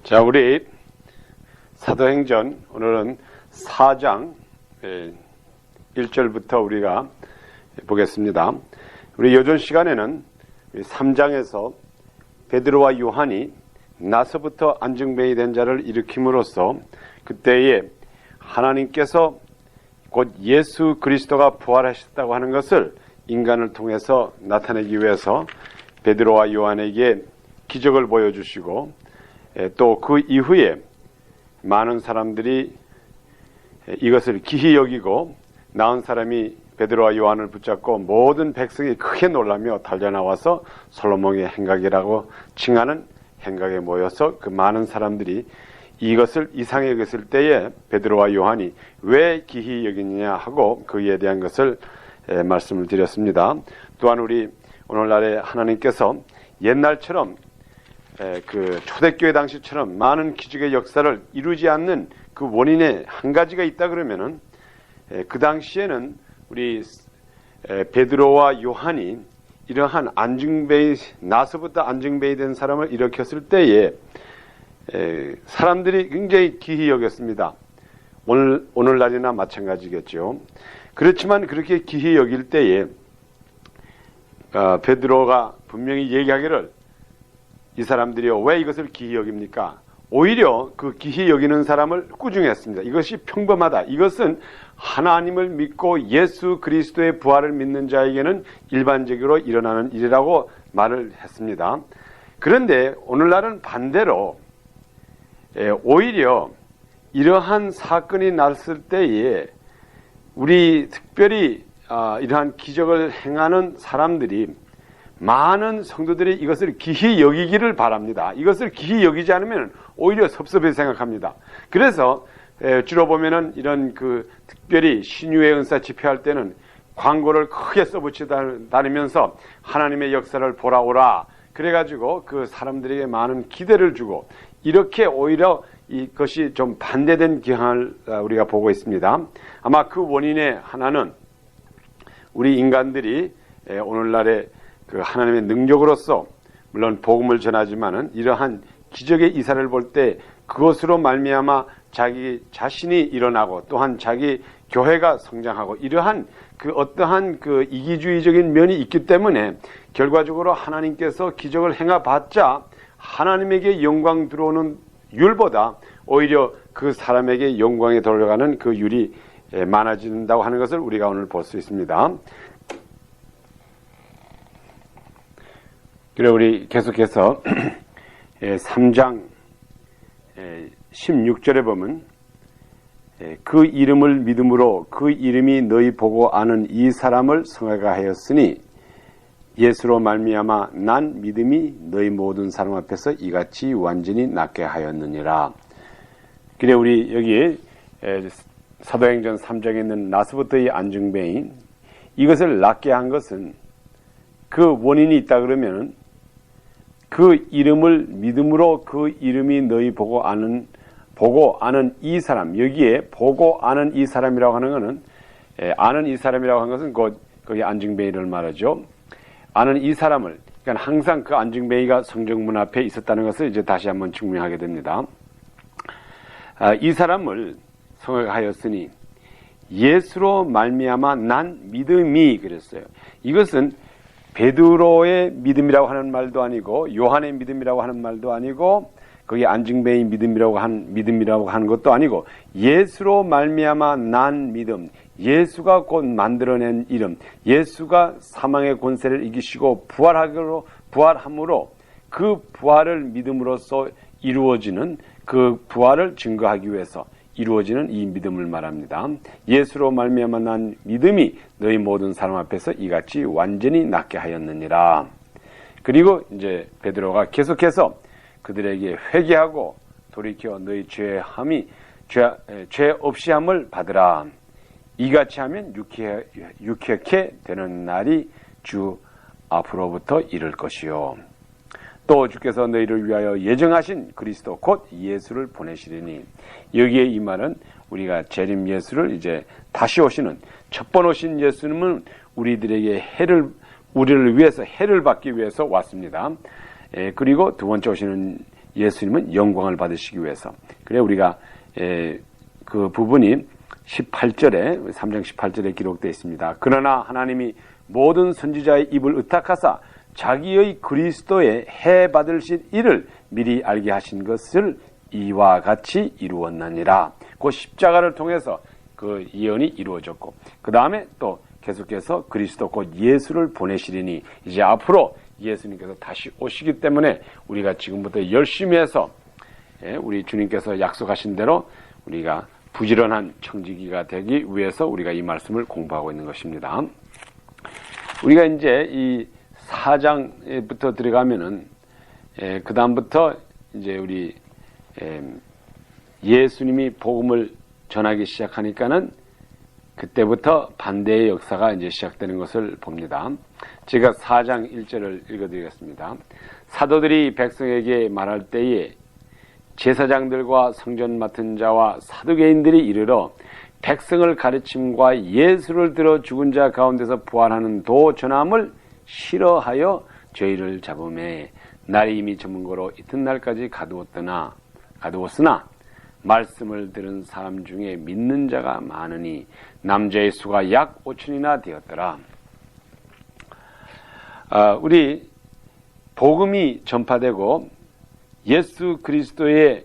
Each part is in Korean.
자, 우리 사도행전 오늘은 4장 1절부터 우리가 보겠습니다. 우리 요전 시간에는 3장에서 베드로와 요한이 나서부터 안증뱅이 된 자를 일으킴으로써 그때에 하나님께서 곧 예수 그리스도가 부활하셨다고 하는 것을 인간을 통해서 나타내기 위해서 베드로와 요한에게 기적을 보여주시고 또 그 이후에 많은 사람들이 이것을 기히 여기고 나은 사람이 베드로와 요한을 붙잡고 모든 백성이 크게 놀라며 달려나와서 솔로몬의 행각이라고 칭하는 행각에 모여서 그 많은 사람들이 이것을 이상히 여겼을 때에 베드로와 요한이 왜 기히 여기느냐 하고 그에 대한 것을 말씀을 드렸습니다. 또한 우리 오늘날에 하나님께서 옛날처럼 그 초대교회 당시처럼 많은 기적의 역사를 이루지 않는 그 원인에 한 가지가 있다 그러면은 그 당시에는 우리 베드로와 요한이 이러한 안증뱅이 나서부터 안증뱅이 된 사람을 일으켰을 때에 사람들이 굉장히 기히 여겼습니다. 오늘날이나 마찬가지겠죠. 그렇지만 그렇게 기히 여길 때에 베드로가 분명히 얘기하기를 이 사람들이요 왜 이것을 기히 여깁니까? 오히려 그 기히 여기는 사람을 꾸중했습니다. 이것이 평범하다. 이것은 하나님을 믿고 예수 그리스도의 부활을 믿는 자에게는 일반적으로 일어나는 일이라고 말을 했습니다. 그런데 오늘날은 반대로 오히려 이러한 사건이 났을 때에 우리 특별히 이러한 기적을 행하는 사람들이 많은 성도들이 이것을 기히 여기기를 바랍니다. 이것을 기히 여기지 않으면 오히려 섭섭해 생각합니다. 그래서 주로 보면은 이런 그 특별히 신유의 은사 집회할 때는 광고를 크게 써붙여 다니면서 하나님의 역사를 보라 오라. 그래가지고 그 사람들에게 많은 기대를 주고 이렇게 오히려 이것이 좀 반대된 경향을 우리가 보고 있습니다. 아마 그 원인의 하나는 우리 인간들이 오늘날의 그 하나님의 능력으로서 물론 복음을 전하지만은 이러한 기적의 이사를 볼 때 그것으로 말미암아 자기 자신이 일어나고 또한 자기 교회가 성장하고 이러한 그 어떠한 그 이기주의적인 면이 있기 때문에 결과적으로 하나님께서 기적을 행해봤자 하나님에게 영광 들어오는 율보다 오히려 그 사람에게 영광에 돌아가는 그 율이 많아진다고 하는 것을 우리가 오늘 볼 수 있습니다. 그래 우리 계속해서 3장 16절에 보면 그 이름을 믿음으로 그 이름이 너희 보고 아는 이 사람을 성화가 하였으니 예수로 말미암아 난 믿음이 너희 모든 사람 앞에서 이같이 완전히 낫게 하였느니라. 그래 우리 여기 사도행전 3장에 있는 나서부터의 안증뱅이 이것을 낫게 한 것은 그 원인이 있다 그러면은 그 이름을 믿음으로 그 이름이 너희 보고 아는 이 사람, 여기에 보고 아는 이 사람이라고 하는 것은 아는 이 사람이라고 하는 것은 거기 안증뱅이를 말하죠. 아는 이 사람을, 그러니까 항상 그 안증뱅이가 성정문 앞에 있었다는 것을 이제 다시 한번 증명하게 됩니다. 이 사람을 성화하였으니 예수로 말미암아 난 믿음이 그랬어요. 이것은 베드로의 믿음이라고 하는 말도 아니고 요한의 믿음이라고 하는 말도 아니고 거기 안증뱅이 믿음이라고 하는 것도 아니고 예수로 말미암아 난 믿음, 예수가 곧 만들어낸 이름, 예수가 사망의 권세를 이기시고 부활함으로 그 부활을 믿음으로써 이루어지는 그 부활을 증거하기 위해서 이루어지는 이 믿음을 말합니다. 예수로 말미암아 난 믿음이 너희 모든 사람 앞에서 이같이 완전히 낫게 하였느니라. 그리고 이제 베드로가 계속해서 그들에게 회개하고 돌이켜 너희 죄 없이 함을 받으라. 이같이 하면 유쾌케 되는 날이 주 앞으로부터 이를 것이요. 또 주께서 너희를 위하여 예정하신 그리스도 곧 예수를 보내시리니 여기에 이 말은 우리가 재림 예수를 이제 다시 오시는 첫 번 오신 예수님은 우리들에게 우리를 위해서 해를 받기 위해서 왔습니다. 그리고 두 번째 오시는 예수님은 영광을 받으시기 위해서. 그래 우리가 그 부분이 18절에 3장 18절에 기록되어 있습니다. 그러나 하나님이 모든 선지자의 입을 의탁하사 자기의 그리스도의 해 받으실 일을 미리 알게 하신 것을 이와 같이 이루었느니라. 그 십자가를 통해서 그 예언이 이루어졌고, 그 다음에 또 계속해서 그리스도 곧 예수를 보내시리니, 이제 앞으로 예수님께서 다시 오시기 때문에 우리가 지금부터 열심히 해서 우리 주님께서 약속하신 대로 우리가 부지런한 청지기가 되기 위해서 우리가 이 말씀을 공부하고 있는 것입니다. 우리가 이제 이 4장부터 들어가면은 그 다음부터 이제 우리 예수님이 복음을 전하기 시작하니까는 그때부터 반대의 역사가 이제 시작되는 것을 봅니다. 제가 4장 1절을 읽어드리겠습니다. 사도들이 백성에게 말할 때에 제사장들과 성전 맡은 자와 사두개인들이 이르러 백성을 가르침과 예수를 들어 죽은 자 가운데서 부활하는 도 전함을 싫어하여 저희를 잡음에 날이 이미 저문 거로 이튿날까지 가두었으나 말씀을 들은 사람 중에 믿는 자가 많으니 남자의 수가 약 5천이나 되었더라. 우리 복음이 전파되고 예수 그리스도의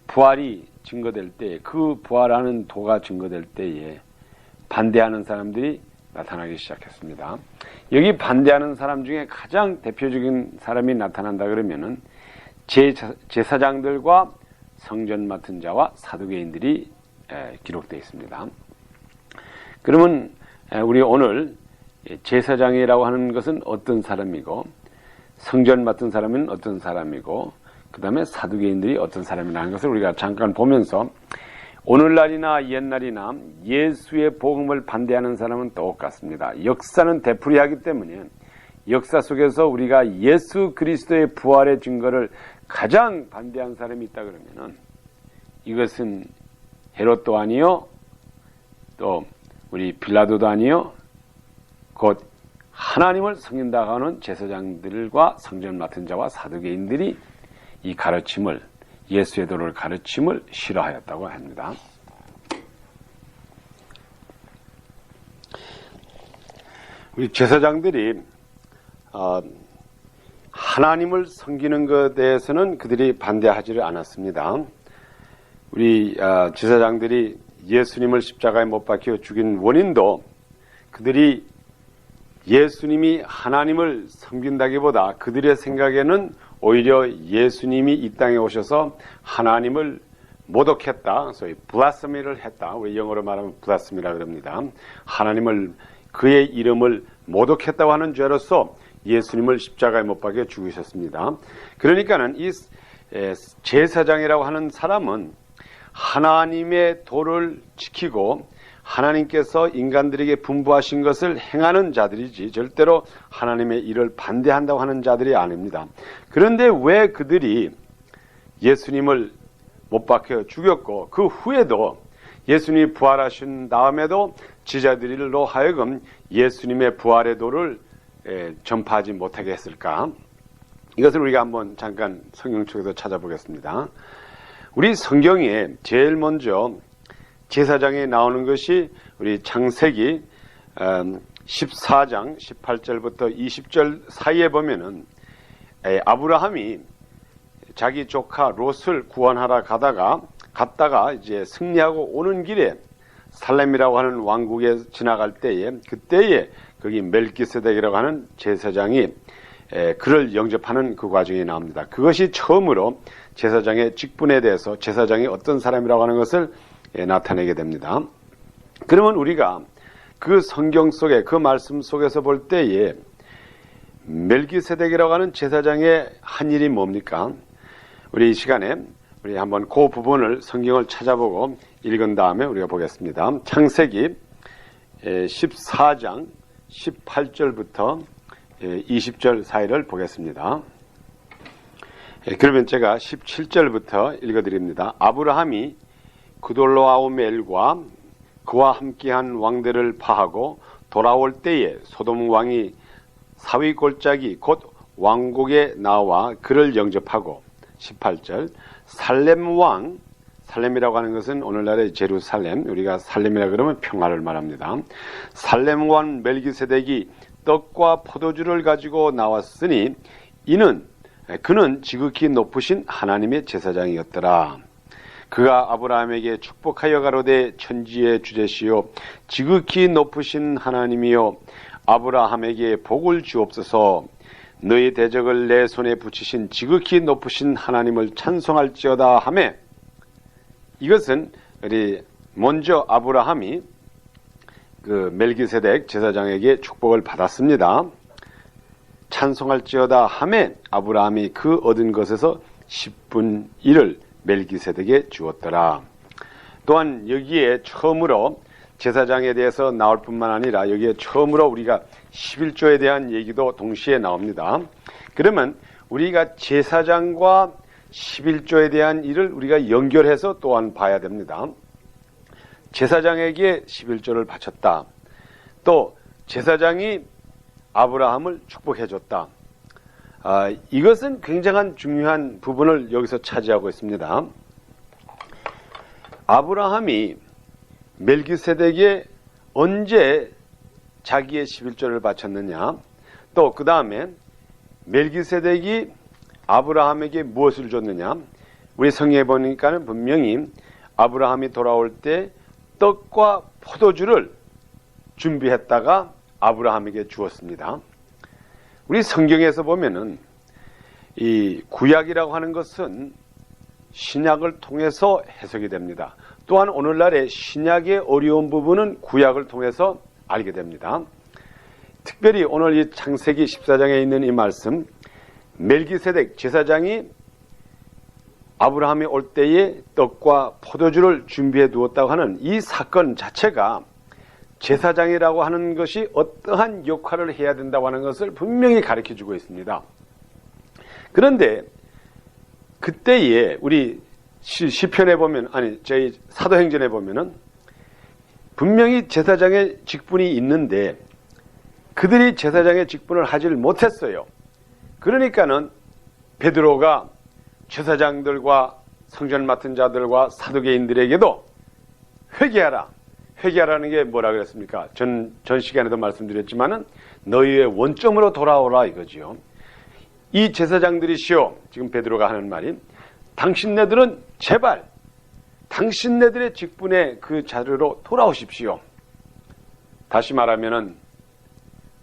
부활이 증거될 때, 그 부활하는 도가 증거될 때에 반대하는 사람들이 나타나기 시작했습니다. 여기 반대하는 사람 중에 가장 대표적인 사람이 나타난다 그러면은 제사장들과 성전 맡은 자와 사두개인들이 기록되어 있습니다. 그러면 우리 오늘 제사장이라고 하는 것은 어떤 사람이고, 성전 맡은 사람은 어떤 사람이고, 그 다음에 사두개인들이 어떤 사람이라는 것을 우리가 잠깐 보면서, 오늘날이나 옛날이나 예수의 복음을 반대하는 사람은 똑같습니다. 역사는 되풀이하기 때문에 역사 속에서 우리가 예수 그리스도의 부활의 증거를 가장 반대한 사람이 있다 그러면은 이것은 헤롯도 아니요, 또 우리 빌라도도 아니요, 곧 하나님을 섬긴다고 하는 제사장들과 성전 맡은 자와 사두개인들이 이 가르침을, 예수의 도를 가르침을 싫어하였다고 합니다. 우리 제사장들이 하나님을 섬기는 것에 대해서는 그들이 반대하지를 않았습니다. 우리 제사장들이 예수님을 십자가에 못 박혀 죽인 원인도 그들이 예수님이 하나님을 섬긴다기보다 그들의 생각에는 오히려 예수님이 이 땅에 오셔서 하나님을 모독했다, 소위 블라스미를 했다. 우리 영어로 말하면 블라스미라 그럽니다. 하나님을, 그의 이름을 모독했다고 하는 죄로서 예수님을 십자가에 못 박여 죽으셨습니다. 그러니까는 이 제사장이라고 하는 사람은 하나님의 도를 지키고 하나님께서 인간들에게 분부하신 것을 행하는 자들이지 절대로 하나님의 일을 반대한다고 하는 자들이 아닙니다. 그런데 왜 그들이 예수님을 못 박혀 죽였고 그 후에도 예수님이 부활하신 다음에도 지자들로 하여금 예수님의 부활의 도를 전파하지 못하게 했을까? 이것을 우리가 한번 잠깐 성경 쪽에서 찾아보겠습니다. 우리 성경에 제일 먼저 제사장에 나오는 것이 우리 창세기 14장 18절부터 20절 사이에 보면은 아브라함이 자기 조카 롯을 구원하러 갔다가 이제 승리하고 오는 길에 살렘이라고 하는 왕국에 지나갈 때에 그때에 거기 멜기세덱이라고 하는 제사장이 그를 영접하는 그 과정이 나옵니다. 그것이 처음으로 제사장의 직분에 대해서 제사장이 어떤 사람이라고 하는 것을 나타내게 됩니다. 그러면 우리가 그 성경 속에 그 말씀 속에서 볼 때에 멜기세덱이라고 하는 제사장의 한 일이 뭡니까? 우리 이 시간에 우리 한번 그 부분을 성경을 찾아보고 읽은 다음에 우리가 보겠습니다. 창세기 14장 18절부터 20절 사이를 보겠습니다. 그러면 제가 17절부터 읽어드립니다. 아브라함이 그돌로아오멜과 그와 함께한 왕들을 파하고 돌아올 때에 소돔 왕이 사위 골짜기 곧 왕국에 나와 그를 영접하고 18절 살렘 왕, 살렘이라고 하는 것은 오늘날의 제루살렘, 우리가 살렘이라 그러면 평화를 말합니다. 살렘 왕 멜기세덱이 떡과 포도주를 가지고 나왔으니 그는 지극히 높으신 하나님의 제사장이었더라. 그가 아브라함에게 축복하여 가로되 천지의 주제시요 지극히 높으신 하나님이요 아브라함에게 복을 주옵소서. 너희 대적을 내 손에 붙이신 지극히 높으신 하나님을 찬송할지어다 하매, 이것은 우리 먼저 아브라함이 그 멜기세덱 제사장에게 축복을 받았습니다. 찬송할지어다 하매 아브라함이 그 얻은 것에서 10분 1을 멜기세덱에 주었더라. 또한 여기에 처음으로 제사장에 대해서 나올 뿐만 아니라 여기에 처음으로 우리가 11조에 대한 얘기도 동시에 나옵니다. 그러면 우리가 제사장과 11조에 대한 일을 우리가 연결해서 또한 봐야 됩니다. 제사장에게 11조를 바쳤다. 또 제사장이 아브라함을 축복해 줬다. 이것은 굉장한 중요한 부분을 여기서 차지하고 있습니다. 아브라함이 멜기세덱에 언제 자기의 11조를 바쳤느냐, 또 그 다음에 멜기세덱이 아브라함에게 무엇을 줬느냐, 우리 성경에 보니까는 분명히 아브라함이 돌아올 때 떡과 포도주를 준비했다가 아브라함에게 주었습니다. 우리 성경에서 보면은 이 구약이라고 하는 것은 신약을 통해서 해석이 됩니다. 또한 오늘날의 신약의 어려운 부분은 구약을 통해서 알게 됩니다. 특별히 오늘 이 창세기 14장에 있는 이 말씀, 멜기세덱 제사장이 아브라함이 올 때에 떡과 포도주를 준비해 두었다고 하는 이 사건 자체가 제사장이라고 하는 것이 어떠한 역할을 해야 된다고 하는 것을 분명히 가르쳐 주고 있습니다. 그런데 그때에 우리 시편에 보면, 저희 사도행전에 보면은 분명히 제사장의 직분이 있는데 그들이 제사장의 직분을 하지를 못했어요. 그러니까는 베드로가 제사장들과 성전 맡은 자들과 사두개인들에게도 회개하라는 게 뭐라 그랬습니까? 전 시간에도 말씀드렸지만은 너희의 원점으로 돌아오라 이거지요. 이 제사장들이시오, 지금 베드로가 하는 말이, 당신네들은 제발 당신네들의 직분의 그 자리로 돌아오십시오. 다시 말하면은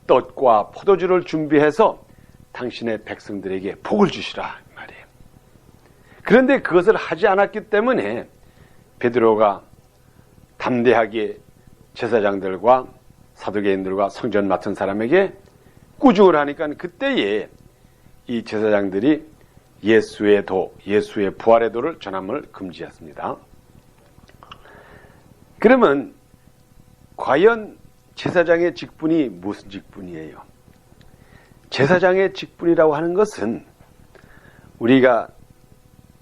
떡과 포도주를 준비해서 당신의 백성들에게 복을 주시라 말이에요. 그런데 그것을 하지 않았기 때문에 베드로가 담대하게 제사장들과 사두개인들과 성전 맡은 사람에게 꾸중을 하니까 그때에 이 제사장들이 예수의 부활의 도를 전함을 금지했습니다. 그러면 과연 제사장의 직분이 무슨 직분이에요? 제사장의 직분이라고 하는 것은 우리가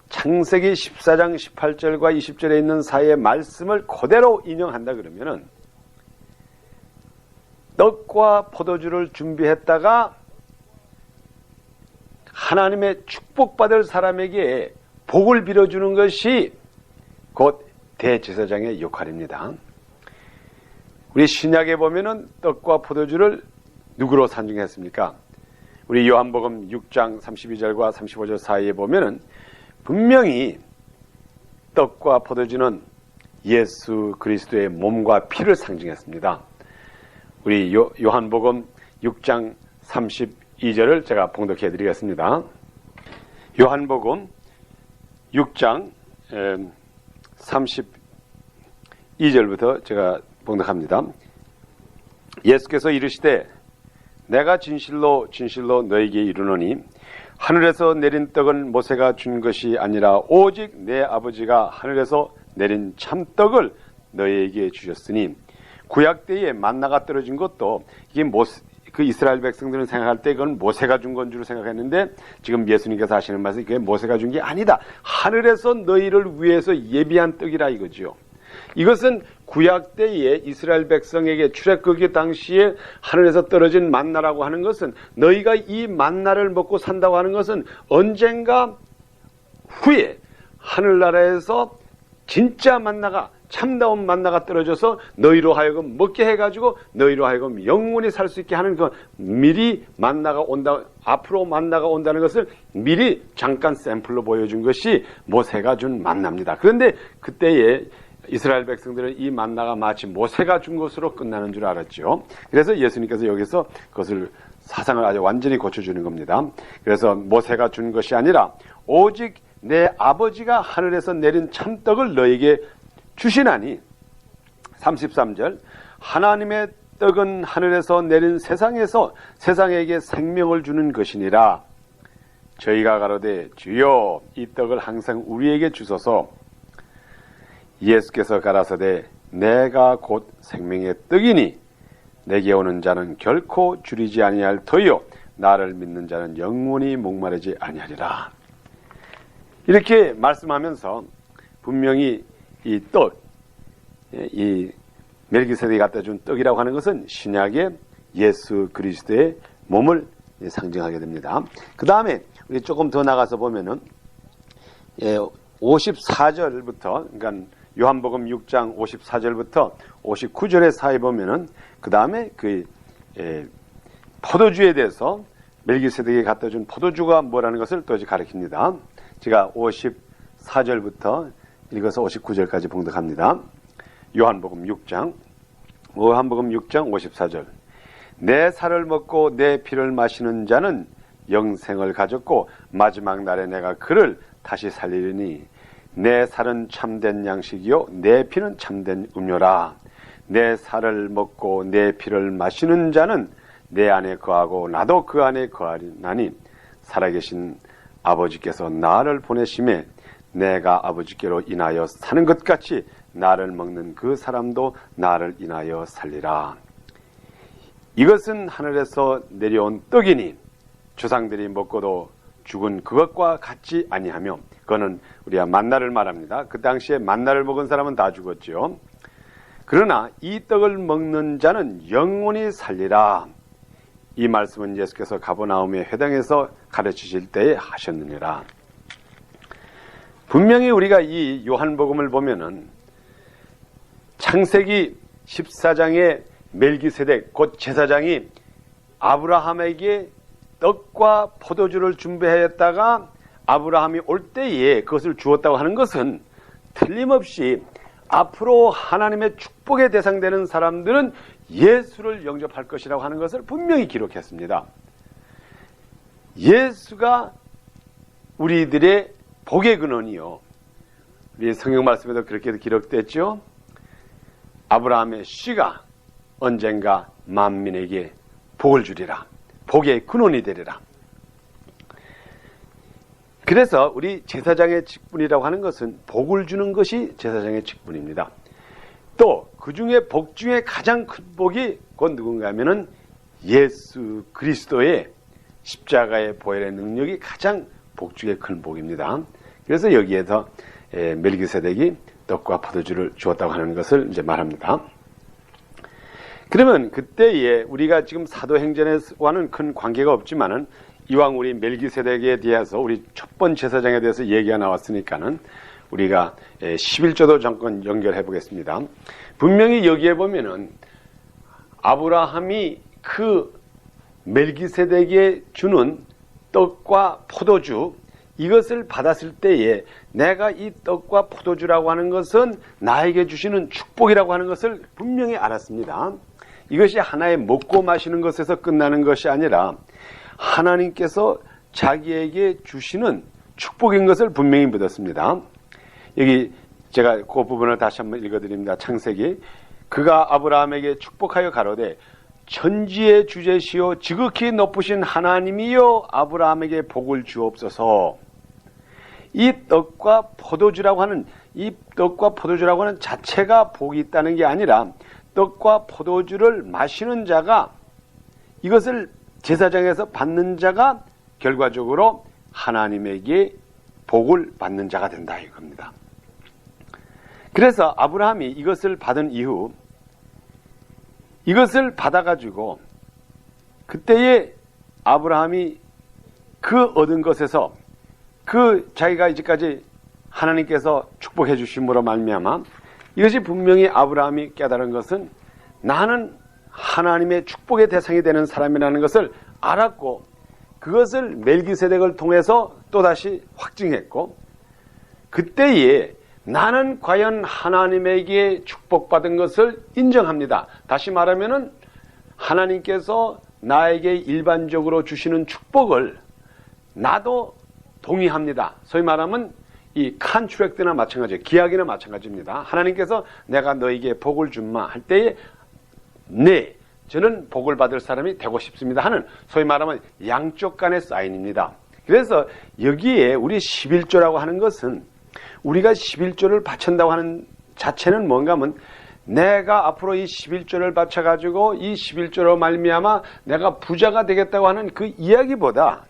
창세기 14장 18절과 20절에 있는 사이의 말씀을 그대로 인용한다 그러면은 떡과 포도주를 준비했다가 하나님의 축복받을 사람에게 복을 빌어주는 것이 곧 대제사장의 역할입니다. 우리 신약에 보면은 떡과 포도주를 누구로 산정했습니까? 우리 요한복음 6장 32절과 35절 사이에 보면은 분명히 떡과 포도주는 예수 그리스도의 몸과 피를 상징했습니다. 우리 요한복음 6장 32절을 제가 봉독해 드리겠습니다. 요한복음 6장 32절부터 제가 봉독합니다. 예수께서 이르시되 내가 진실로 진실로 너에게 이르노니 하늘에서 내린 떡은 모세가 준 것이 아니라 오직 내 아버지가 하늘에서 내린 참떡을 너희에게 주셨으니, 구약 때에 만나가 떨어진 것도 이게 그 이스라엘 백성들은 생각할 때 그건 모세가 준 건 줄 생각했는데 지금 예수님께서 하시는 말씀이 그게 모세가 준 게 아니다. 하늘에서 너희를 위해서 예비한 떡이라 이거죠. 이것은 구약 때에 이스라엘 백성에게 출애굽기 당시에 하늘에서 떨어진 만나라고 하는 것은 너희가 이 만나를 먹고 산다고 하는 것은 언젠가 후에 하늘나라에서 진짜 만나가, 참다운 만나가 떨어져서 너희로 하여금 먹게 해가지고 너희로 하여금 영원히 살 수 있게 하는 그 미리 만나가 온다, 앞으로 만나가 온다는 것을 미리 잠깐 샘플로 보여준 것이 모세가 준 만나입니다. 그런데 그때에 이스라엘 백성들은 이 만나가 마치 모세가 준 것으로 끝나는 줄 알았죠. 그래서 예수님께서 여기서 그것을 사상을 아주 완전히 고쳐주는 겁니다. 그래서 모세가 준 것이 아니라 오직 내 아버지가 하늘에서 내린 참떡을 너에게 주시나니, 33절, 하나님의 떡은 하늘에서 내린 세상에서 세상에게 생명을 주는 것이니라. 저희가 가로되 주여 이 떡을 항상 우리에게 주소서. 예수께서 가라사대 내가 곧 생명의 떡이니 내게 오는 자는 결코 줄이지 아니할 터요 나를 믿는 자는 영원히 목마르지 아니하리라. 이렇게 말씀하면서 분명히 이 떡, 이 멜기세덱이 갖다 준 떡이라고 하는 것은 신약의 예수 그리스도의 몸을 상징하게 됩니다. 그 다음에 우리 조금 더 나가서 보면은 54절부터, 그러니까 요한복음 6장 54절부터 59절의 사이 보면은 그 다음에 그 포도주에 대해서 멜기세덱이 갖다 준 포도주가 뭐라는 것을 또 가르칩니다. 제가 54절부터 읽어서 59절까지 봉독합니다. 요한복음 6장 54절. 내 살을 먹고 내 피를 마시는 자는 영생을 가졌고 마지막 날에 내가 그를 다시 살리리니 내 살은 참된 양식이요 내 피는 참된 음료라. 내 살을 먹고 내 피를 마시는 자는 내 안에 거하고 나도 그 안에 거하리나니 살아계신 아버지께서 나를 보내심에 내가 아버지께로 인하여 사는 것 같이 나를 먹는 그 사람도 나를 인하여 살리라. 이것은 하늘에서 내려온 떡이니 조상들이 먹고도 죽은 그것과 같지 아니하며, 그거는 우리가 만나를 말합니다. 그 당시에 만나를 먹은 사람은 다 죽었죠. 그러나 이 떡을 먹는 자는 영원히 살리라. 이 말씀은 예수께서 가버나움의 회당에서 가르치실 때에 하셨느니라. 분명히 우리가 이 요한복음을 보면은 창세기 14장의 멜기세덱 곧 제사장이 아브라함에게 떡과 포도주를 준비하였다가 아브라함이 올 때에 그것을 주었다고 하는 것은 틀림없이 앞으로 하나님의 축복의 대상되는 사람들은 예수를 영접할 것이라고 하는 것을 분명히 기록했습니다. 예수가 우리들의 복의 근원이요. 우리 성경 말씀에도 그렇게 기록됐죠. 아브라함의 씨가 언젠가 만민에게 복을 주리라. 복의 근원이 되리라. 그래서 우리 제사장의 직분이라고 하는 것은 복을 주는 것이 제사장의 직분입니다. 또 그 중에 복 중에 가장 큰 복이 곧 누군가 하면은 예수 그리스도의 십자가의 보혈의 능력이 가장 복 중에 큰 복입니다. 그래서 여기에서 멜기세덱이 떡과 포도주를 주었다고 하는 것을 이제 말합니다. 그러면 그때에 우리가 지금 사도행전과는 큰 관계가 없지만은 이왕 우리 멜기세덱에 대해서 우리 첫 번째 제사장에 대해서 얘기가 나왔으니까는 우리가 11조도 잠깐 연결해 보겠습니다. 분명히 여기에 보면은 아브라함이 그 멜기세덱에 주는 떡과 포도주, 이것을 받았을 때에 내가 이 떡과 포도주라고 하는 것은 나에게 주시는 축복이라고 하는 것을 분명히 알았습니다. 이것이 하나의 먹고 마시는 것에서 끝나는 것이 아니라 하나님께서 자기에게 주시는 축복인 것을 분명히 믿었습니다. 여기 제가 그 부분을 다시 한번 읽어드립니다. 창세기. 그가 아브라함에게 축복하여 가로되 천지의 주제시요 지극히 높으신 하나님이여 아브라함에게 복을 주옵소서. 이 떡과 포도주라고 하는 자체가 복이 있다는 게 아니라 떡과 포도주를 마시는 자가, 이것을 제사장에서 받는 자가 결과적으로 하나님에게 복을 받는 자가 된다 이겁니다. 그래서 아브라함이 이것을 받은 이후 이것을 받아가지고 그때에 아브라함이 그 얻은 것에서 자기가 이제까지 하나님께서 축복해 주심으로 말미암아 이것이 분명히 아브라함이 깨달은 것은 나는 하나님의 축복의 대상이 되는 사람이라는 것을 알았고 그것을 멜기세덱을 통해서 또다시 확증했고 그때에 나는 과연 하나님에게 축복받은 것을 인정합니다. 다시 말하면은 하나님께서 나에게 일반적으로 주시는 축복을 나도 동의합니다. 소위 말하면 이 컨트랙트나 마찬가지예요. 계약이나 마찬가지입니다. 하나님께서 내가 너에게 복을 준마 할 때에 네, 저는 복을 받을 사람이 되고 싶습니다 하는 소위 말하면 양쪽 간의 사인입니다. 그래서 여기에 우리 11조라고 하는 것은 우리가 11조를 바친다고 하는 자체는 뭔가 하면 내가 앞으로 이 11조를 바쳐가지고 이 11조로 말미암아 내가 부자가 되겠다고 하는 그 이야기보다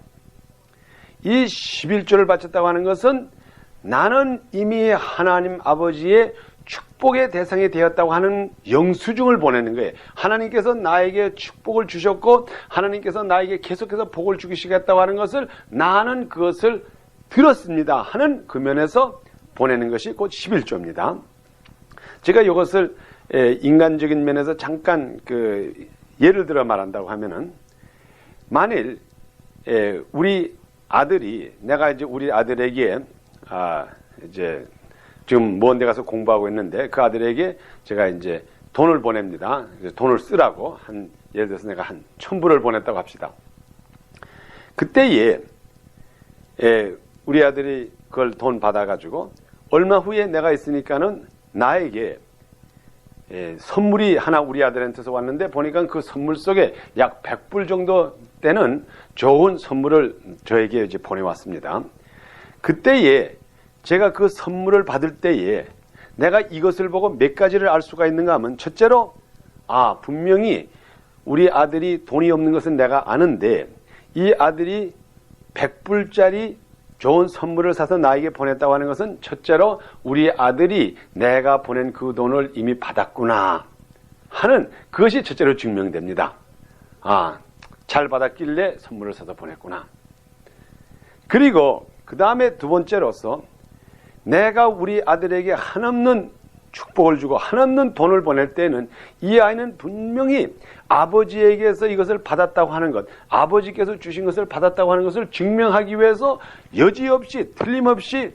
이 11조를 바쳤다고 하는 것은 나는 이미 하나님 아버지의 축복의 대상이 되었다고 하는 영수증을 보내는 거예요. 하나님께서 나에게 축복을 주셨고 하나님께서 나에게 계속해서 복을 주시겠다고 하는 것을 나는 그것을 들었습니다 하는 그 면에서 보내는 것이 곧 11조입니다. 제가 이것을 인간적인 면에서 잠깐 예를 들어 말한다고 하면은 만일 우리 아들이 내가 이제 우리 아들에게 이제 지금 먼 데 가서 공부하고 있는데 그 아들에게 제가 이제 돈을 보냅니다. 돈을 쓰라고 예를 들어서 내가 한 1,000불을 보냈다고 합시다. 그때에 우리 아들이 그걸 돈 받아가지고 얼마 후에 내가 있으니까는 나에게 선물이 하나 우리 아들한테서 왔는데 보니까 그 선물 속에 약 100불 정도 되는 좋은 선물을 저에게 이제 보내왔습니다. 그때에 제가 그 선물을 받을 때에 내가 이것을 보고 몇 가지를 알 수가 있는가 하면 첫째로 분명히 우리 아들이 돈이 없는 것은 내가 아는데 이 아들이 100불짜리 좋은 선물을 사서 나에게 보냈다고 하는 것은 첫째로 우리 아들이 내가 보낸 그 돈을 이미 받았구나 하는 그것이 첫째로 증명됩니다. 잘 받았길래 선물을 사서 보냈구나. 그리고 그 다음에 두 번째로서 내가 우리 아들에게 한없는 축복을 주고 한없는 돈을 보낼 때는 이 아이는 분명히 아버지에게서 이것을 받았다고 하는 것, 아버지께서 주신 것을 받았다고 하는 것을 증명하기 위해서 여지없이 틀림없이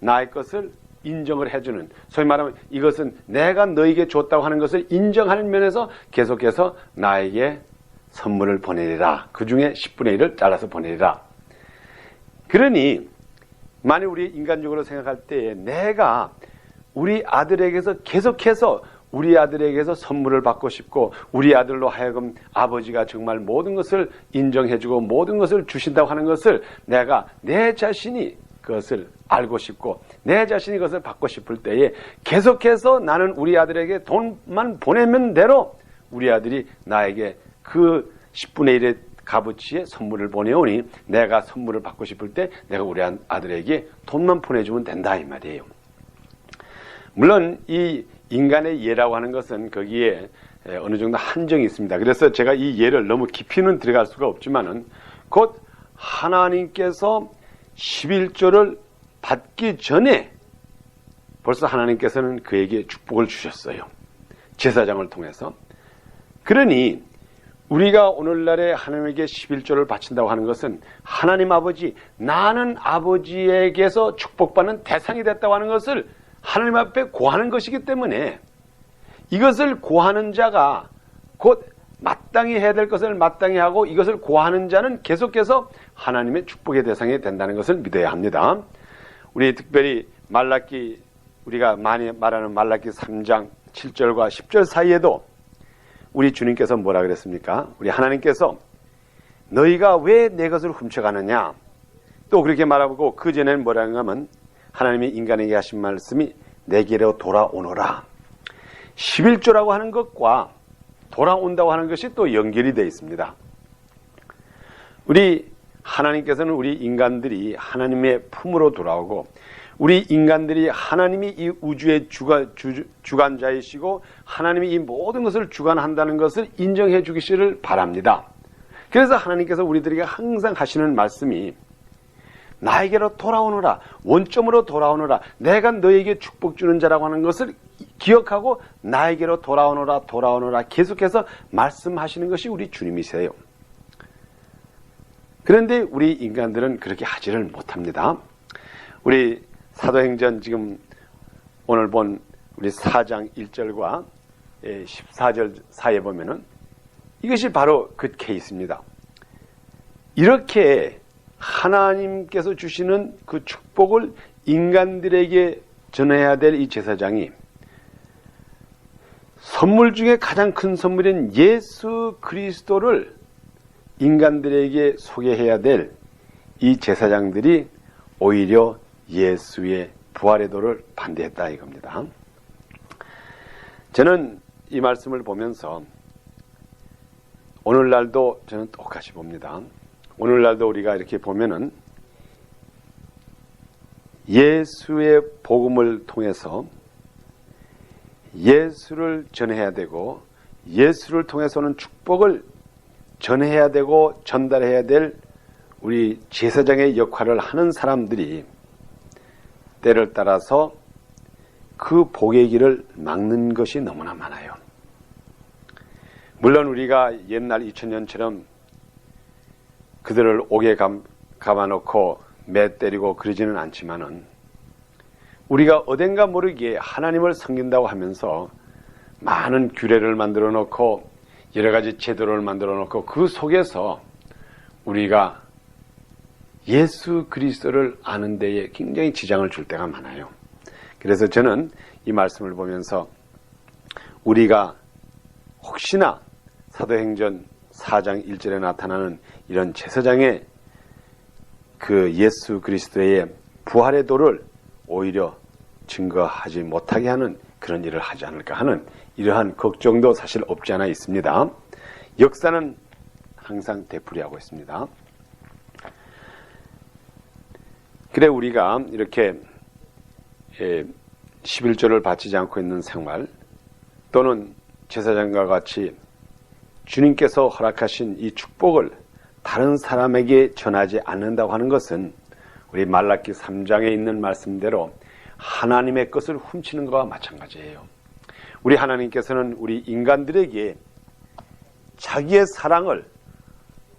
나의 것을 인정을 해주는, 소위 말하면 이것은 내가 너에게 줬다고 하는 것을 인정하는 면에서 계속해서 나에게 선물을 보내리라. 그 중에 10분의 1을 잘라서 보내리라. 그러니 만일 우리 인간적으로 생각할 때에 내가 우리 아들에게서 계속해서 우리 아들에게서 선물을 받고 싶고 우리 아들로 하여금 아버지가 정말 모든 것을 인정해주고 모든 것을 주신다고 하는 것을 내가 내 자신이 그것을 알고 싶고 내 자신이 그것을 받고 싶을 때에 계속해서 나는 우리 아들에게 돈만 보내면 대로 우리 아들이 나에게 그 10분의 1의 값어치의 선물을 보내오니 내가 선물을 받고 싶을 때 내가 우리 아들에게 돈만 보내주면 된다 이 말이에요. 물론 이 인간의 예라고 하는 것은 거기에 어느 정도 한정이 있습니다. 그래서 제가 이 예를 너무 깊이는 들어갈 수가 없지만은 곧 하나님께서 11조를 받기 전에 벌써 하나님께서는 그에게 축복을 주셨어요. 제사장을 통해서. 그러니 우리가 오늘날에 하나님에게 11조를 바친다고 하는 것은 하나님 아버지, 나는 아버지에게서 축복받는 대상이 됐다고 하는 것을 하나님 앞에 고하는 것이기 때문에 이것을 고하는 자가 곧 마땅히 해야 될 것을 마땅히 하고 이것을 고하는 자는 계속해서 하나님의 축복의 대상이 된다는 것을 믿어야 합니다. 우리 특별히 말라기, 우리가 많이 말하는 말라기 3장 7절과 10절 사이에도 우리 주님께서 뭐라 그랬습니까? 우리 하나님께서 너희가 왜 내 것을 훔쳐가느냐? 또 그렇게 말하고 그 전에는 뭐라고 하면 하나님이 인간에게 하신 말씀이 내게로 돌아오너라. 11조라고 하는 것과 돌아온다고 하는 것이 또 연결이 되어 있습니다. 우리 하나님께서는 우리 인간들이 하나님의 품으로 돌아오고 우리 인간들이 하나님이 이 우주의 주관자이시고 하나님이 이 모든 것을 주관한다는 것을 인정해 주시기를 바랍니다. 그래서 하나님께서 우리들에게 항상 하시는 말씀이 나에게로 돌아오너라, 원점으로 돌아오너라, 내가 너에게 축복 주는 자라고 하는 것을 기억하고 나에게로 돌아오너라, 돌아오너라 계속해서 말씀하시는 것이 우리 주님이세요. 그런데 우리 인간들은 그렇게 하지를 못합니다. 우리 사도행전 지금 오늘 본 우리 4장 1절과 14절 사이에 보면은 이것이 바로 그 케이스입니다. 이렇게 하나님께서 주시는 그 축복을 인간들에게 전해야 될 이 제사장이 선물 중에 가장 큰 선물인 예수 그리스도를 인간들에게 소개해야 될 이 제사장들이 오히려 예수의 부활의 도를 반대했다 이겁니다. 저는 이 말씀을 보면서 오늘날도 저는 똑같이 봅니다. 오늘날도 우리가 이렇게 보면은 예수의 복음을 통해서 예수를 전해야 되고 예수를 통해서는 축복을 전해야 되고 전달해야 될 우리 제사장의 역할을 하는 사람들이 때를 따라서 그 복의 길을 막는 것이 너무나 많아요. 물론 우리가 옛날 2000년처럼 그들을 옥에 감아놓고 매 때리고 그러지는 않지만은 우리가 어딘가 모르게 하나님을 섬긴다고 하면서 많은 규례를 만들어 놓고 여러 가지 제도를 만들어 놓고 그 속에서 우리가 예수 그리스도를 아는 데에 굉장히 지장을 줄 때가 많아요. 그래서 저는 이 말씀을 보면서 우리가 혹시나 사도행전 4장 1절에 나타나는 이런 제사장의 그 예수 그리스도의 부활의 도를 오히려 증거하지 못하게 하는 그런 일을 하지 않을까 하는 이러한 걱정도 사실 없지 않아 있습니다. 역사는 항상 되풀이하고 있습니다. 그래 우리가 이렇게 11조를 바치지 않고 있는 생활 또는 제사장과 같이 주님께서 허락하신 이 축복을 다른 사람에게 전하지 않는다고 하는 것은 우리 말라기 3장에 있는 말씀대로 하나님의 것을 훔치는 것과 마찬가지예요. 우리 하나님께서는 우리 인간들에게 자기의 사랑을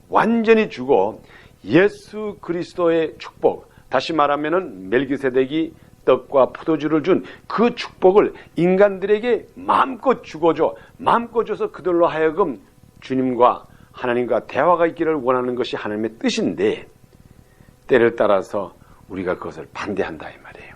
완전히 주고 예수 그리스도의 축복, 다시 말하면은 멜기세덱이 떡과 포도주를 준 그 축복을 인간들에게 마음껏 주고줘, 마음껏 줘서 그들로 하여금 주님과 하나님과 대화가 있기를 원하는 것이 하나님의 뜻인데 때를 따라서 우리가 그것을 반대한다 이 말이에요.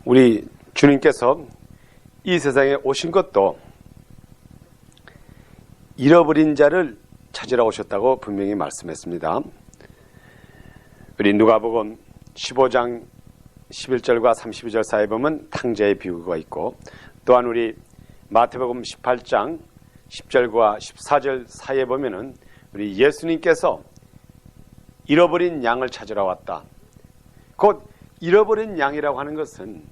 우리 주님께서 이 세상에 오신 것도 잃어버린 자를 찾으러 오셨다고 분명히 말씀했습니다. 우리 누가복음 15장 11절과 32절 사이에 보면 탕자의 비유가 있고 또한 우리 마태복음 18장 10절과 14절 사이에 보면은 우리 예수님께서 잃어버린 양을 찾으러 왔다. 곧 잃어버린 양이라고 하는 것은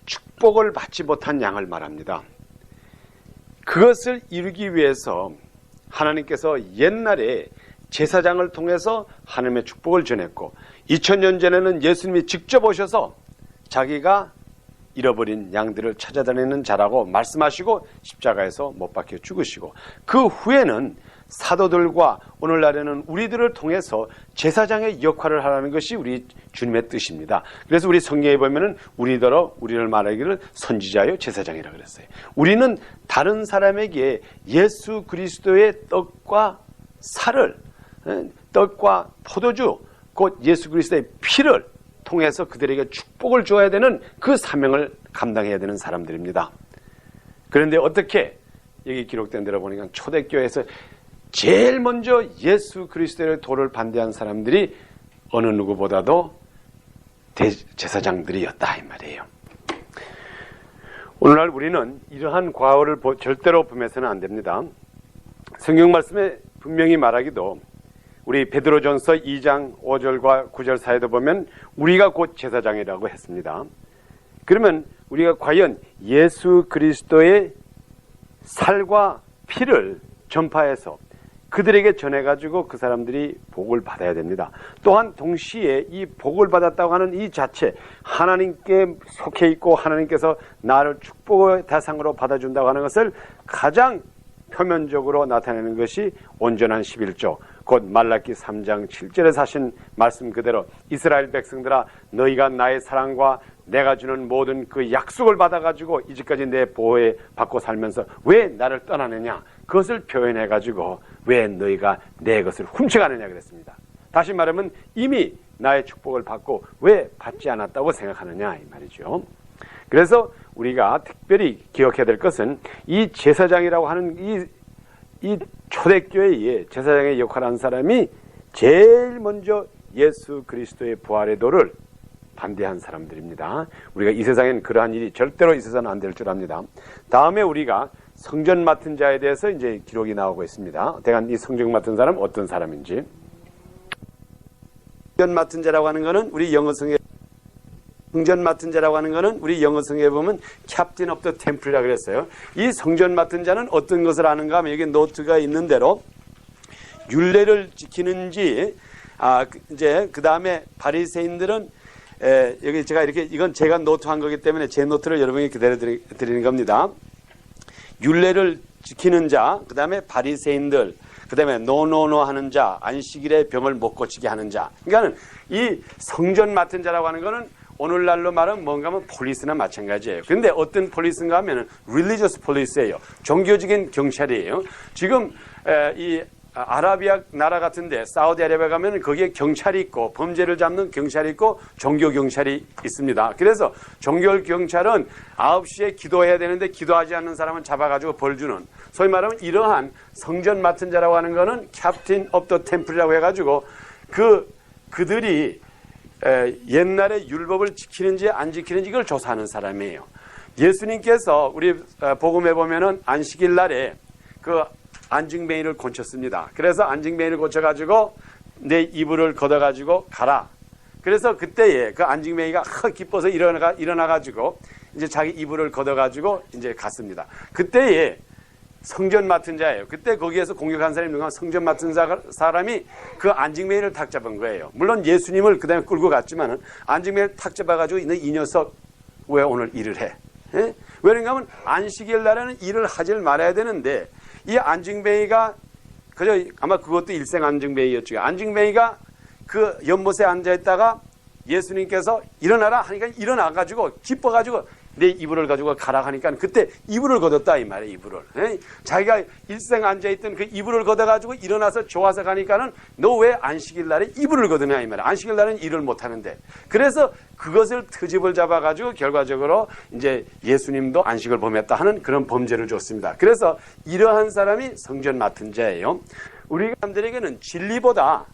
축복을 받지 못한 양을 말합니다. 그것을 이루기 위해서 하나님께서 옛날에 제사장을 통해서 하나님의 축복을 전했고 2000년 전에는 예수님이 직접 오셔서 자기가 잃어버린 양들을 찾아다니는 자라고 말씀하시고 십자가에서 못 박혀 죽으시고 그 후에는 사도들과 오늘날에는 우리들을 통해서 제사장의 역할을 하라는 것이 우리 주님의 뜻입니다. 그래서 우리 성경에 보면은 우리를 말하기를 선지자요 제사장이라 그랬어요. 우리는 다른 사람에게 예수 그리스도의 떡과 살을 떡과 포도주 곧 예수 그리스도의 피를 통해서 그들에게 축복을 주어야 되는 그 사명을 감당해야 되는 사람들입니다. 그런데 어떻게 여기 기록된 대로 보니까 초대교회에서 제일 먼저 예수 그리스도의 도를 반대한 사람들이 어느 누구보다도 대제사장들이었다 이 말이에요. 오늘날 우리는 이러한 과오를 절대로 범해서는 안 됩니다. 성경 말씀에 분명히 말하기도 우리 베드로전서 2장 5절과 9절 사이도 보면 우리가 곧 제사장이라고 했습니다. 그러면 우리가 과연 예수 그리스도의 살과 피를 전파해서 그들에게 전해가지고 그 사람들이 복을 받아야 됩니다. 또한 동시에 이 복을 받았다고 하는 이 자체, 하나님께 속해 있고 하나님께서 나를 축복의 대상으로 받아준다고 하는 것을 가장 표면적으로 나타내는 것이 온전한 11조, 곧 말라기 3장 7절에 하신 말씀 그대로 이스라엘 백성들아 너희가 나의 사랑과 내가 주는 모든 그 약속을 받아가지고 이제까지 내 보호에 받고 살면서 왜 나를 떠나느냐, 그것을 표현해가지고 왜 너희가 내 것을 훔쳐가느냐 그랬습니다. 다시 말하면 이미 나의 축복을 받고 왜 받지 않았다고 생각하느냐 이 말이죠. 그래서 우리가 특별히 기억해야 될 것은 이 제사장이라고 하는 이 초대교회의 제사장의 역할을 한 사람이 제일 먼저 예수 그리스도의 부활의 도를 반대한 사람들입니다. 우리가 이 세상엔 그러한 일이 절대로 있어서는 안 될 줄 압니다. 다음에 우리가 성전 맡은 자에 대해서 이제 기록이 나오고 있습니다. 대간 이 성전 맡은 사람 어떤 사람인지. 성전 맡은 자라고 하는 것은 우리 영어성에 성전 맡은 자라고 하는 것은 우리 영어성에 보면 캡틴 오브 더 템플이라고 그랬어요. 이 성전 맡은 자는 어떤 것을 아는가 하면 여기 노트가 있는 대로 율례를 지키는지 이제 그 다음에 바리새인들은 여기 제가 이렇게 이건 제가 노트한 거기 때문에 제 노트를 여러분에게 그대로 드리는 겁니다. 율례를 지키는 자, 그 다음에 바리새인들, 그 다음에 노노노 하는 자, 안식일에 병을 못 고치게 하는 자. 그러니까는 이 성전 맡은 자라고 하는 거는 오늘날로 말하면 뭔가 하면 폴리스나 마찬가지예요. 그런데 어떤 폴리스인가 하면 religious police예요. 종교적인 경찰이에요. 지금 이 아라비아 나라 같은데 사우디아라비아 가면 거기에 경찰이 있고 범죄를 잡는 경찰이 있고 종교 경찰이 있습니다. 그래서 종교 경찰은 9시에 기도해야 되는데 기도하지 않는 사람은 잡아가지고 벌 주는, 소위 말하면 이러한 성전 맡은 자라고 하는 거는 캡틴 오브 더 템플이라고 해가지고 그들이 옛날에 율법을 지키는지 안 지키는지 이걸 조사하는 사람이에요. 예수님께서 우리 복음에 보면은 안식일 날에 그 안증뱅이를 고쳤습니다. 그래서 안증뱅이를 고쳐가지고 내 이불을 걷어가지고 가라. 그래서 그때에 그 안증뱅이가 기뻐서 일어나가지고 이제 자기 이불을 걷어가지고 이제 갔습니다. 그때에 성전 맡은 자예요. 그때 거기에서 공격한 사람이 누가 성전 맡은 사람이 그 안증뱅이를 탁 잡은 거예요. 물론 예수님을 그 다음에 끌고 갔지만은 안증뱅이를 탁 잡아가지고 이 녀석 왜 오늘 일을 해? 예? 왜냐면 하면 안식일 날에는 일을 하질 말아야 되는데 이 안증뱅이가 그저 아마 그것도 일생 안증뱅이였죠. 안증뱅이가 그 연못에 앉아 있다가 예수님께서 일어나라 하니까 일어나가지고 기뻐가지고 내 이불을 가지고 가라 하니까 그때 이불을 걷었다 이 말이에요. 이불을. 자기가 일생 앉아있던 그 이불을 걷어가지고 일어나서 좋아서 가니까는 너 왜 안식일 날에 이불을 걷으냐 이 말이에요. 안식일 날은 일을 못하는데. 그래서 그것을 트집을 잡아가지고 결과적으로 이제 예수님도 안식을 범했다 하는 그런 범죄를 줬습니다. 그래서 이러한 사람이 성전 맡은 자예요. 우리 사람들에게는 진리보다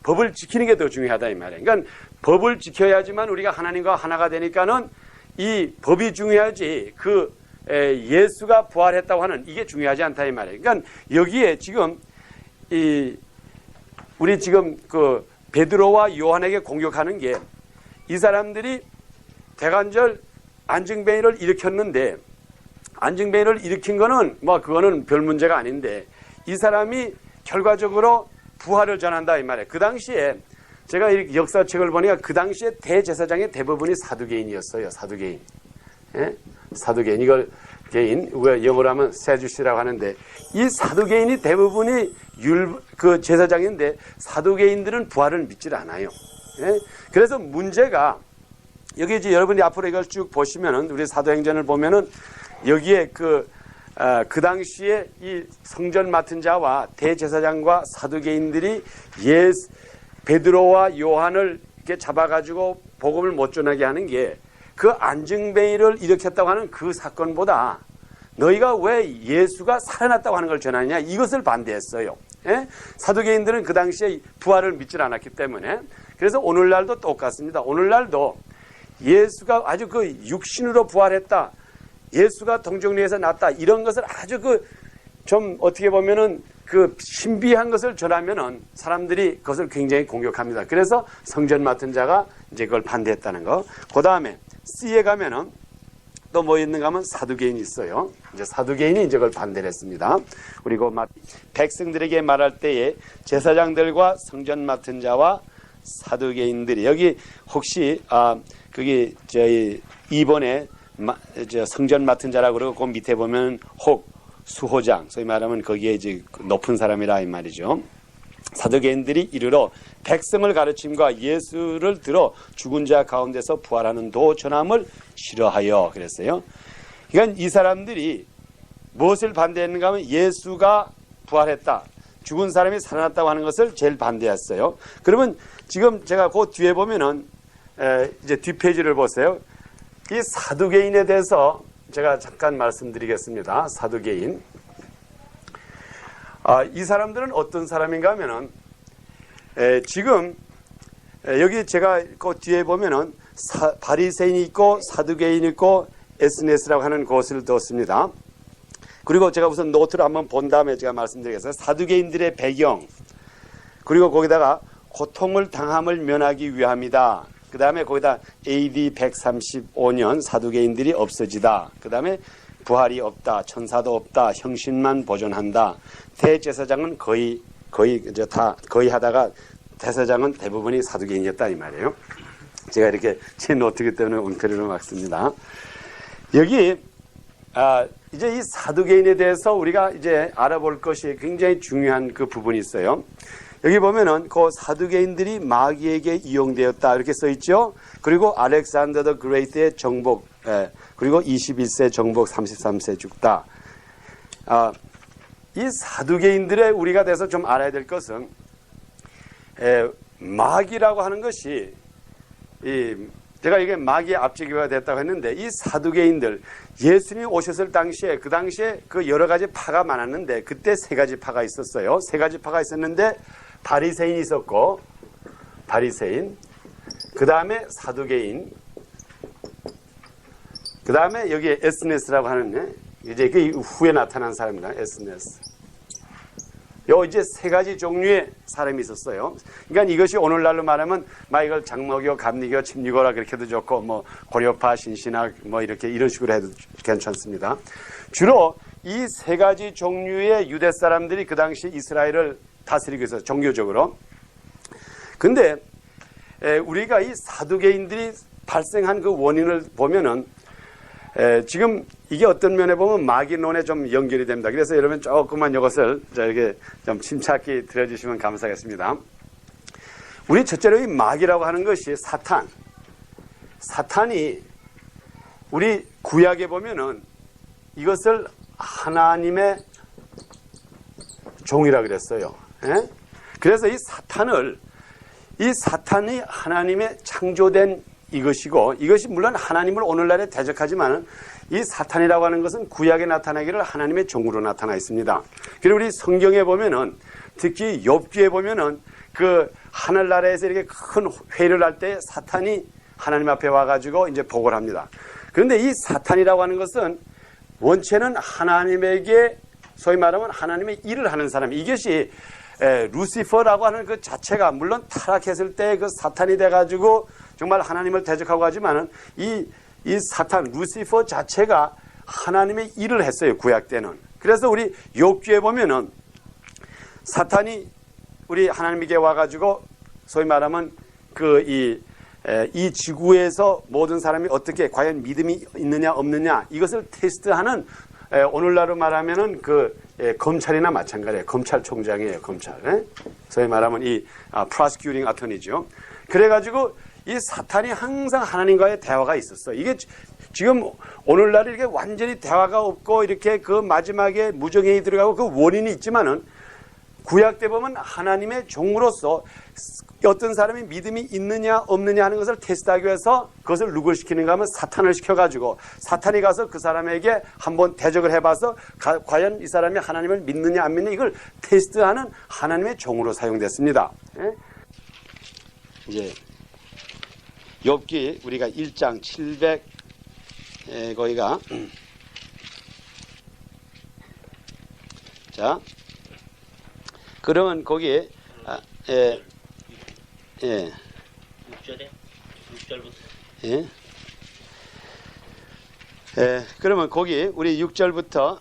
법을 지키는 게 더 중요하다 이 말이에요. 그러니까 법을 지켜야지만 우리가 하나님과 하나가 되니까는 이 법이 중요하지 그 예수가 부활했다고 하는 이게 중요하지 않다 이 말이에요. 그러니까 여기에 지금 우리 지금 그 베드로와 요한에게 공격하는 게 이 사람들이 대간절 안증뱅이를 일으켰는데 안증뱅이를 일으킨 거는 뭐 그거는 별 문제가 아닌데 이 사람이 결과적으로 부활을 전한다 이 말이에요. 그 당시에 제가 이 역사책을 보니까 그 당시에 대제사장의 대부분이 사두개인이었어요. 사두개인. 예? 사두개인. 이걸 개인, 영어로 하면 세주시라고 하는데 이 사두개인이 대부분이 그 제사장인데 사두개인들은 부활을 믿질 않아요. 예? 그래서 문제가 여기 이제 여러분이 앞으로 이걸 쭉 보시면은 우리 사도행전을 보면은 여기에 그 당시에 이 성전 맡은 자와 대제사장과 사두개인들이 베드로와 요한을 이렇게 잡아가지고 복음을 못 전하게 하는 게 그 안증뱅이를 일으켰다고 하는 그 사건보다 너희가 왜 예수가 살아났다고 하는 걸 전하느냐, 이것을 반대했어요. 예? 사두개인들은 그 당시에 부활을 믿질 않았기 때문에. 그래서 오늘날도 똑같습니다. 오늘날도 예수가 아주 그 육신으로 부활했다, 예수가 동정리에서 났다, 이런 것을 아주 그 좀 어떻게 보면은 그 신비한 것을 전하면은 사람들이 그것을 굉장히 공격합니다. 그래서 성전 맡은 자가 이제 그걸 반대했다는 거. 그 다음에 C에 가면은 또 뭐 있는가 하면 사두개인이 있어요. 이제 사두개인이 이제 그걸 반대를 했습니다. 그리고 백성들에게 말할 때에 제사장들과 성전 맡은 자와 사두개인들이, 여기 혹시 그게 저희 2번에 성전 맡은 자라고 그러고 그 밑에 보면 혹 수호장, 소위 말하면 거기에 이제 높은 사람이라 이 말이죠. 사두개인들이 이르러 백성을 가르침과 예수를 들어 죽은 자 가운데서 부활하는 도 전함을 싫어하여 그랬어요. 그러니까 이 사람들이 무엇을 반대했는가 하면 예수가 부활했다, 죽은 사람이 살아났다고 하는 것을 제일 반대했어요. 그러면 지금 제가 그 뒤에 보면은 이제 뒷페이지를 보세요. 이 사두개인에 대해서 제가 잠깐 말씀드리겠습니다. 사두개인. 이 사람들은 어떤 사람인가 하면은 지금 여기 제가 그 뒤에 보면은 바리새인이 있고 사두개인이 있고 에스네스라고 하는 곳을 뒀습니다. 그리고 제가 우선 노트를 한번 본 다음에 제가 말씀드리겠습니다. 사두개인들의 배경, 그리고 거기다가 고통을 당함을 면하기 위함이다. 그 다음에 거기다 AD 135년 사두개인들이 없어지다. 그 다음에 부활이 없다, 천사도 없다, 형신만 보존한다. 대제사장은 거의 하다가 대사장은 대부분이 사두개인이었다 이 말이에요. 제가 이렇게 제 노트기 때문에 엉터리로 막 씁니다. 여기 이제 이 사두개인에 대해서 우리가 이제 알아볼 것이 굉장히 중요한 그 부분이 있어요. 여기 보면은 그 사두개인들이 마귀에게 이용되었다 이렇게 써 있죠. 그리고 알렉산더 더 그레이트의 정복, 그리고 21세 정복 33세 죽다. 이 사두개인들의 우리가 돼서 좀 알아야 될 것은 마귀라고 하는 것이 제가 이게 마귀의 앞지기가 됐다고 했는데, 이 사두개인들 예수님이 오셨을 당시에 그 당시에 그 여러 가지 파가 많았는데 그때 세 가지 파가 있었어요. 세 가지 파가 있었는데 바리새인이 있었고, 바리새인, 그 다음에 사두개인, 그 다음에 여기에 에스네스라고 하는 이제 그 후에 나타난 사람입니다. 에스네스. 요 이제 세 가지 종류의 사람이 있었어요. 그러니까 이것이 오늘날로 말하면 이걸 장로교, 감리교, 침리교라 그렇게도 좋고, 뭐 고려파, 신신학 뭐 이렇게 이런 식으로 해도 괜찮습니다. 주로 이 세 가지 종류의 유대 사람들이 그 당시 이스라엘을 다스리고 있어요, 종교적으로. 근데 우리가 이 사두개인들이 발생한 그 원인을 보면은 지금 이게 어떤 면에 보면 마귀론에 좀 연결이 됩니다. 그래서 여러분 조금만 이것을 저에게 좀 침착히 들어주시면 감사하겠습니다. 우리 첫째로 이 마귀라고 하는 것이 사탄이 우리 구약에 보면은 이것을 하나님의 종이라 그랬어요. 그래서 이 사탄이 하나님의 창조된 이것이고, 이것이 물론 하나님을 오늘날에 대적하지만 이 사탄이라고 하는 것은 구약에 나타나기를 하나님의 종으로 나타나 있습니다. 그리고 우리 성경에 보면은, 특히 욥기에 보면은 그 하늘나라에서 이렇게 큰 회의를 할 때 사탄이 하나님 앞에 와가지고 이제 보고를 합니다. 그런데 이 사탄이라고 하는 것은 원체는 하나님에게, 소위 말하면 하나님의 일을 하는 사람, 이것이 루시퍼라고 하는 그 자체가 물론 타락했을 때 그 사탄이 돼가지고 정말 하나님을 대적하고 하지만은 이 사탄, 루시퍼 자체가 하나님의 일을 했어요, 구약 때는. 그래서 우리 욥기에 보면은 사탄이 우리 하나님에게 와가지고 소위 말하면 이 지구에서 모든 사람이 어떻게 과연 믿음이 있느냐 없느냐 이것을 테스트하는, 오늘날로 말하면은 검찰이나 마찬가지예요. 검찰총장이에요, 검찰. 소위 말하면 이 prosecuting attorney죠. 그래가지고 이 사탄이 항상 하나님과의 대화가 있었어. 이게 지금 오늘날 이렇게 완전히 대화가 없고 이렇게 그 마지막에 무정행이 들어가고 그 원인이 있지만은 구약 때 보면 하나님의 종으로서 어떤 사람이 믿음이 있느냐 없느냐 하는 것을 테스트하기 위해서 그것을 누굴 시키는가 하면 사탄을 시켜가지고 사탄이 가서 그 사람에게 한번 대적을 해봐서 과연 이 사람이 하나님을 믿느냐 안 믿느냐 이걸 테스트하는 하나님의 종으로 사용됐습니다. 예? 이제 욥기 우리가 1장 700 거기가 자 그러면 거기에 6절에 6절부터 그러면 거기 우리 6절부터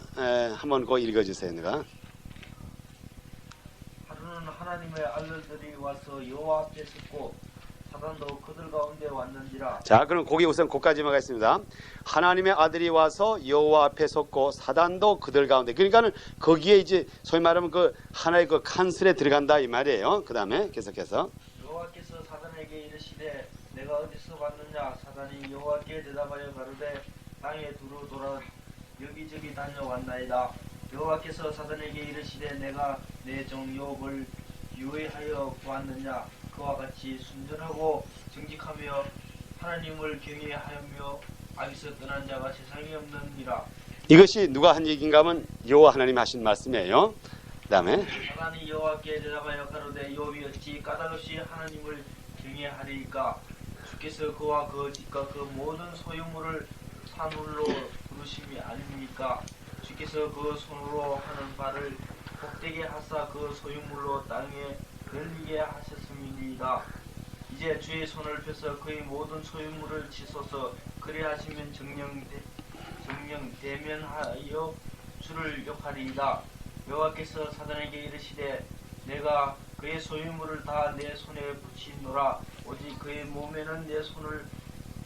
한번 거 읽어주세요. 내가 하루는 하나님의 아들들이 와서 여호와 앞에 섰고 사단도 그들 가운데 왔는지라. 자, 그럼 거기 우선 거기까지만 가겠습니다. 하나님의 아들이 와서 여호와 앞에 섰고 사단도 그들 가운데. 그러니까는 거기에 이제 소위 말하면 그 하나의 그 칸슬에 들어간다 이 말이에요. 그 다음에 계속해서 여호와께서 사단에게 이르시되 내가 어디서 왔느냐. 사단이 여호와께 대답하여 가로되 땅에 두루 돌아 여기저기 다녀왔나이다. 여호와께서 사단에게 이르시되 내가 내 종 욥을 유의하여 보았느냐. 그와 같이 순전하고 정직하며 하나님을 경외하며 악에서 떠난 자가 세상에 없느니라. 이것이 누가 한 얘기인가 하면 여호와 하나님 하신 말씀이에요. 그 다음에 사단이 여호와께 대답하여 가로되 욥이 어찌 까닭없이 하나님을 경외하리이까. 주께서 그와 그 집과 그 모든 소유물을 산울로 부르심이 아닙니까. 주께서 그 손으로 하는 바를 복되게 하사 그 소유물로 땅에 걸리게 하셨음이니이다. 이제 주의 손을 펴서 그의 모든 소유물을 치소서. 그리하시면 정령 대면하여 주를 욕하리이다. 여호와께서 사단에게 이르시되 내가 그의 소유물을 다 내 손에 붙이노라. 오직 그의 몸에는 내 손을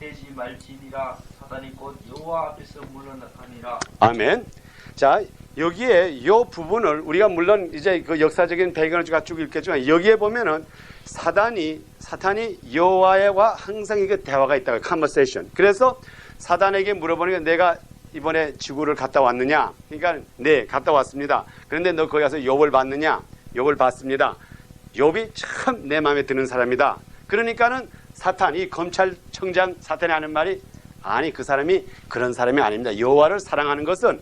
대지 말지니라. 사단이 곧 여호와 앞에서 물러나니라. 아멘. 자, 여기에 이 부분을 우리가 물론 이제 그 역사적인 배경을 쭉 읽겠지만 여기에 보면은 사탄이 여호와와 항상 이게 대화가 있다고 컨버세이션. 그래서 사단에게 물어보는 게 내가 이번에 지구를 갔다 왔느냐? 그러니까 네, 갔다 왔습니다. 그런데 너 거기 가서 욥을 봤느냐? 욥을 봤습니다. 욥이 참 내 마음에 드는 사람이다. 그러니까는 이 검찰청장 사탄이 하는 말이 아니 그 사람이 그런 사람이 아닙니다. 여호와를 사랑하는 것은